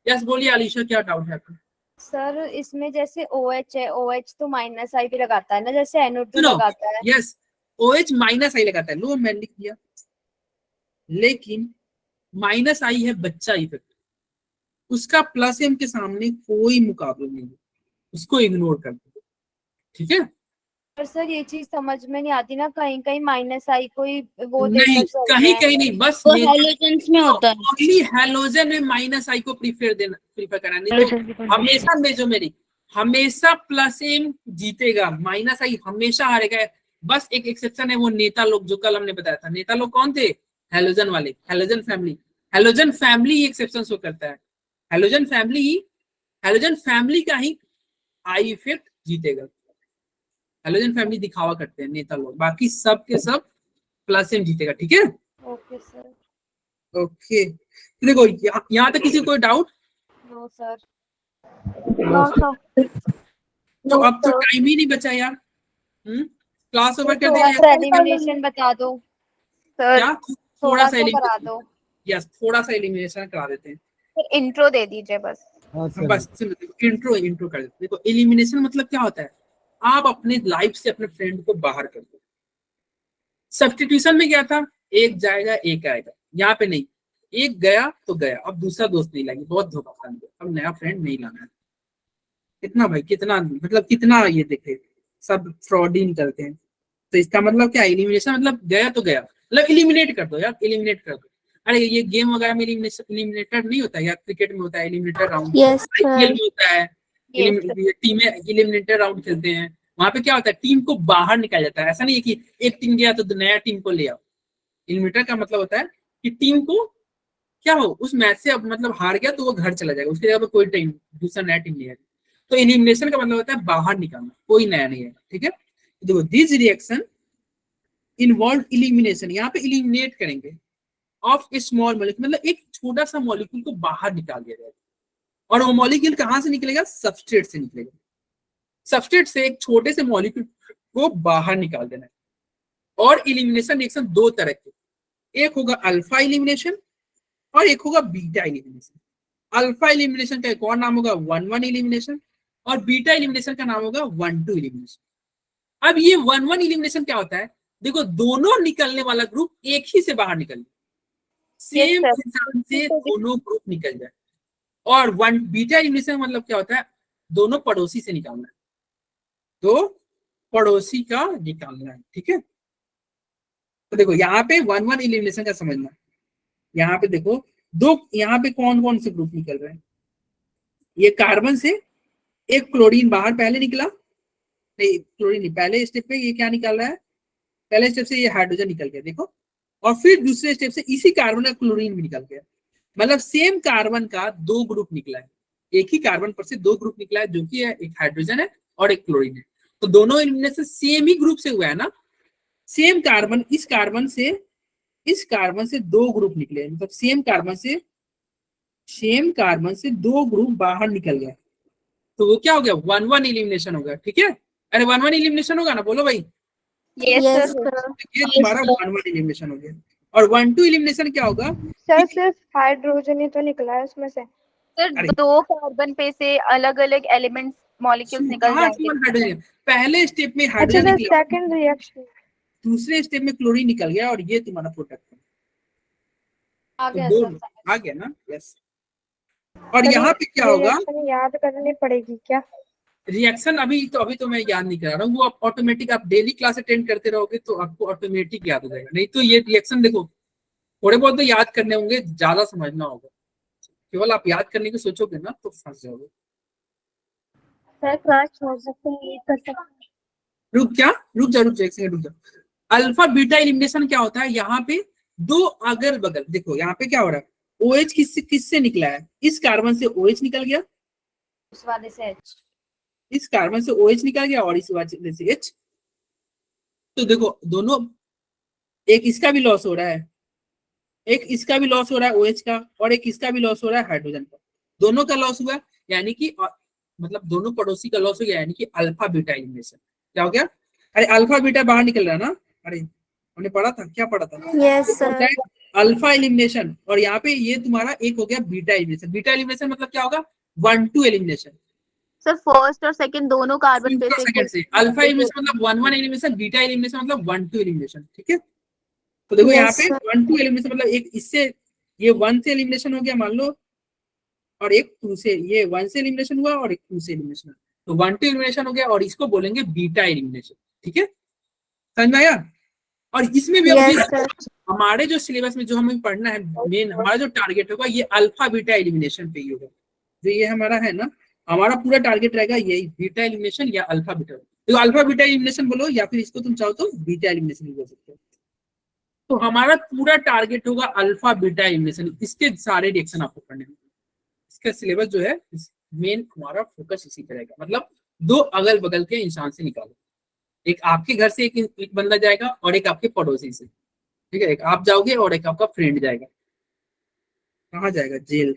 यस बोलिए आलिशा, क्या डाउट है आपका? सर इसमें जैसे OH है, OH तो माइनस आई भी लगाता है ना, जैसे NO2 सुनो, लगाता है। यस OH माइनस आई लगाता है, लो मैंने लिख दिया, लेकिन माइनस आई है बच्चा इफेक्ट, उसका प्लस एम के सामने कोई मुकाबला नहीं है, उसको इग्नोर कर दो। ठीक है, पर सर ये चीज समझ में नहीं आती ना, कहीं कहीं माइनस आई कोई वो नहीं कहीं कहीं नहीं, बस हेलोजेंस में होता है। ओनली हेलोजन में माइनस आई को प्रीफर करना, नहीं तो हमेशा मेजोमेरिक, हमेशा प्लस एम जीतेगा, माइनस आई हमेशा हारेगा। बस एक एक्सेप्शन है, वो नेता लोग जो कल हमने बताया था। नेता लोग कौन थे? हेलोजन वाले, हेलोजन फैमिली एक्सेप्शन शो करता है। हेलोजन फैमिली का ही आई इफेक्ट जीतेगा। हेलोजन फैमिली दिखावा करते हैं नेता लोग, बाकी सब के सब प्लस एम जीतेगा। ठीक है, ओके सर। ओके, देखो यहाँ तक किसी को कोई डाउट? No sir. तो अब तो टाइम ही नहीं बचा यार। क्लास ओवर कर थोड़ा देंगे। सा एलिमिनेशन बता दो सर, क्या थोड़ा थोड़ा सा सा करा दो, यस थोड़ा सा एलिमिनेशन करा देते हैं। फिर इंट्रो दे दीजिए बस। बस इंट्रो कर देते हैं। देखो एलिमिनेशन मतलब क्या होता है, आप अपने लाइफ से अपने फ्रेंड को बाहर कर दो। सब्स्टिट्यूशन में क्या था, एक जाएगा एक आएगा, यहाँ पे नहीं, एक गया तो गया, अब दूसरा दोस्त नहीं लाएंगे, बहुत धोखा खाएंगे, अब नया फ्रेंड नहीं लाना है। कितना भाई, कितना मतलब कितना ये देखे, सब फ्रॉड ही निकलते हैं। तो इसका मतलब क्या, एलिमिनेशन मतलब गया तो गया, मतलब एलिमिनेट कर दो यार, एलिमिनेट कर दो। अरे ये गेम वगैरह में एलिमिनेटर नहीं होता यार, क्रिकेट में होता है eliminator round, Yes, IPL sir. में होता है टीमें एलिमिनेटर राउंड खेलते हैं। वहां पे क्या होता है, टीम को बाहर निकाला जाता है। ऐसा नहीं है कि एक टीम गया तो नया टीम को ले आओ। एलिमिनेटर का मतलब होता है कि टीम को क्या हो, उस मैच से अब मतलब हार गया तो वो घर चला जाएगा, उसके जगह पे कोई टीम दूसरा नया टीम नहीं आएगा। तो एलिमिनेशन का मतलब होता है बाहर निकालना, कोई नया नहीं है। ठीक है, देखो दिस रिएक्शन इन्वॉल्व एलिमिनेशन, यहाँ पे एलिमिनेट करेंगे ऑफ ए स्मॉल मॉलिक्यूल, मतलब एक छोटा सा मॉलिक्यूल को बाहर निकाल दिया जाएगा। और वो मॉलिक्यूल कहां से निकलेगा, सबस्ट्रेट से निकलेगा। सबस्ट्रेट से एक छोटे से मॉलिक्यूल को बाहर निकाल देना है। और एलिमिनेशन रिएक्शन दो तरह के, एक होगा अल्फा एलिमिनेशन और एक होगा बीटा एलिमिनेशन। अल्फा एलिमिनेशन का एक और नाम होगा 1-1 एलिमिनेशन और बीटा एलिमिनेशन का नाम होगा 1-2 एलिमिनेशन। अब ये 1-1 एलिमिनेशन क्या होता है, देखो दोनों निकलने वाला ग्रुप एक ही से बाहर निकल, सेम इंसान से दोनों ग्रुप निकल जाए। और बीटा एलिमिनेशन मतलब क्या होता है, दोनों पड़ोसी से निकालना है, तो पड़ोसी का निकालना है। ठीक है, तो देखो यहाँ पे 1-1 एलिमिनेशन का समझना, यहाँ पे देखो दो, यहाँ पे कौन कौन से ग्रुप निकल रहे हैं, ये कार्बन से एक क्लोरीन बाहर पहले निकला, नहीं क्लोरीन नहीं, पहले स्टेप पे ये क्या निकल रहा है, पहले स्टेप से ये हाइड्रोजन निकल गया देखो, और फिर दूसरे स्टेप से इसी कार्बन का क्लोरीन भी निकल गया। मतलब सेम कार्बन का दो ग्रुप निकला है, एक ही कार्बन पर से दो ग्रुप निकला है, जो कि है एक हाइड्रोजन है और एक क्लोरीन है। तो दोनों एलिमिनेशन सेम ही ग्रुप से हुआ है ना, सेम कार्बन, इस कार्बन से दो ग्रुप निकले, मतलब सेम कार्बन से दो ग्रुप बाहर निकल गया, तो वो क्या हो गया, 1-1 एलिमिनेशन हो गया। ठीक है, अरे 1-1 एलिमिनेशन होगा ना, बोलो भाई। Yes, sir. ये तुम्हारा 1-1 एलिमिनेशन हो गया। और 1-2 एलिमिनेशन क्या होगा, सर सिर्फ हाइड्रोजन ही तो निकला है उसमें से। सर दो कार्बन पे से अलग अलग एलिमेंट्स मॉलिक्यूल्स निकल जाएंगे। पहले स्टेप में अच्छा हाइड्रोजन सर, निकला, सेकंड रिएक्शन दूसरे स्टेप में क्लोरीन निकल गया, और ये तुम्हारा प्रोडक्ट है। आ तो गया दो सर। आ गया ना, यस। और यहाँ पे क्या होगा, रिएक्शन याद करनी पड़ेगी क्या? रिएक्शन अभी तो मैं याद नहीं करा रहा हूँ, वो आप ऑटोमेटिक, आप डेली क्लास अटेंड करते रहोगे तो आपको ऑटोमेटिक याद हो जाएगा। नहीं तो ये रिएक्शन देखो थोड़े बहुत तो याद करने होंगे, ज्यादा समझना होगा। केवल आप याद करने की सोचोगे ना तो फंस जाओगे। सर क्लास छोड़ सकते हैं, ये कर सकते हैं। रुक जा एक सेकंड रुक जा। अल्फा बीटा एलिमिनेशन क्या होता है, यहाँ पे दो अगल बगल, देखो यहाँ पे क्या हो रहा है, OH किससे निकला है, इस कार्बन से OH निकल गया, उस वाले से H। इस कार्बन से OH निकल गया और इस वाले से H। तो देखो दोनों, एक इसका भी लॉस हो रहा है, एक इसका भी लॉस हो रहा है OH का, और एक इसका भी लॉस हो रहा है हाइड्रोजन का, दोनों का लॉस हुआ, यानी कि मतलब दोनों पड़ोसी का लॉस हो गया, यानी कि अल्फा बीटा एलिमिनेशन। क्या हो गया, अरे अल्फा बीटा बाहर निकल रहा है ना, अरे हमने पढ़ा था, क्या पढ़ा था, Yes, sir. Alpha elimination. और यहाँ पे ये तुम्हारा एक हो गया बीटा एलिमिनेशन। बीटा एलिमिनेशन मतलब क्या होगा, 1-2 एलिमिनेशन। सर फर्स्ट और सेकंड दोनों कार्बन पे से अल्फा एलिमिनेशन मतलब 1-1 एलिमिनेशन, बीटा एलिमिनेशन मतलब 1-2 एलिमिनेशन। ठीक है, तो देखो यहाँ पे 1-2 एलिमिनेशन मतलब एक इससे ये 1 से एलिमिनेशन हो गया मान लो, और एक 2 से, ये 1 से एलिमिनेशन हुआ और एक 2 से एलिमिनेशन हुआ, तो 1-2 एलिमिनेशन हो गया, और इसको बोलेंगे बीटा एलिमिनेशन। ठीक है, समझ में आया। और इसमें भी हमारे जो सिलेबस में जो हमें पढ़ना है, मेन हमारा जो टारगेट होगा ये अल्फा बीटा एलिमिनेशन पे ही होगा। जो ये हमारा है ना, हमारा पूरा टारगेट रहेगा यही, बीटा एलिमिनेशन या अल्फा बीटा। तो अल्फा बीटा एलिमिनेशन बोलो, या फिर इसको तुम चाहो तो बीटा एलिमिनेशन भी बोल सकते हो। तो हमारा पूरा टारगेट होगा अल्फा बीटा एलिमिनेशन, इसके सारे रिएक्शन आपको करने होंगे। इसका सिलेबस जो है मेन हमारा फोकस इसी पे रहेगा। मतलब दो अगल बगल के इंसान से निकालो, एक आपके घर से एक बंदा जाएगा और एक आपके पड़ोसी से। ठीक है, एक आप जाओगे और एक आपका फ्रेंड जाएगा। कहाँ जाएगा, जेल,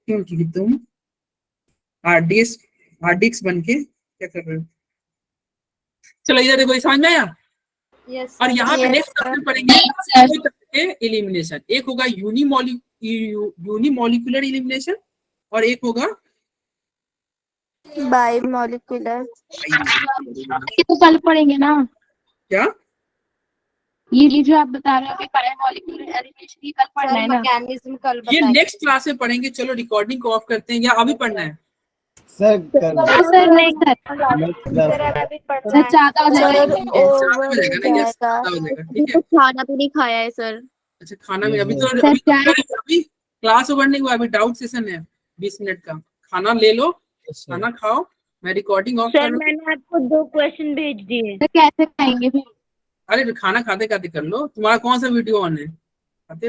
क्योंकि तुम हार्ड डिस्क बन के क्या कर रहे हो? चलो इधर देखो, समझ में आया? यस और यहाँ पे Yes, नेक्स्ट क्लास में पढ़ेंगे दो तरह के एलिमिनेशन। एक होगा यूनिमोलिकुलर एलिमिनेशन और एक होगा बाई मॉलिक्यूलर। ये तो कल पढ़ेंगे ना, क्या? ये जो आप बता रहे हो कि बायोमोलिक्यूलर एलिमिनेशन ये कल पढ़ना सर है ना। मैकेनिज्म कल ये बताएंगे। नेक्स्ट क्लास में पढ़ेंगे। चलो रिकॉर्डिंग को ऑफ करते हैं, या अभी पढ़ना है? सर नहीं सर, सर ज्यादा हो सर जाएगा। ज़्यादा हो ओवर जाएगा ना, यस, जाएगा। ज़्यादा हो जाएगा, ठीक है। खाना भी नहीं खाया है सर। अच्छा, खाना भी अभी तो सर, अभी क्लास ओवर नहीं हुआ, अभी डाउट सेशन है 20 मिनट का। खाना ले लो, खाना खाओ, मैं रिकॉर्डिंग ऑफ कर सर लूँ। मैंने आपको 2 क्वेश्चन भेज दिए। सर कैसे खाएंगे फिर? अरे खाना खाते खाते कर लो। तुम्हारा कौन सा वीडियो ऑन है? खाते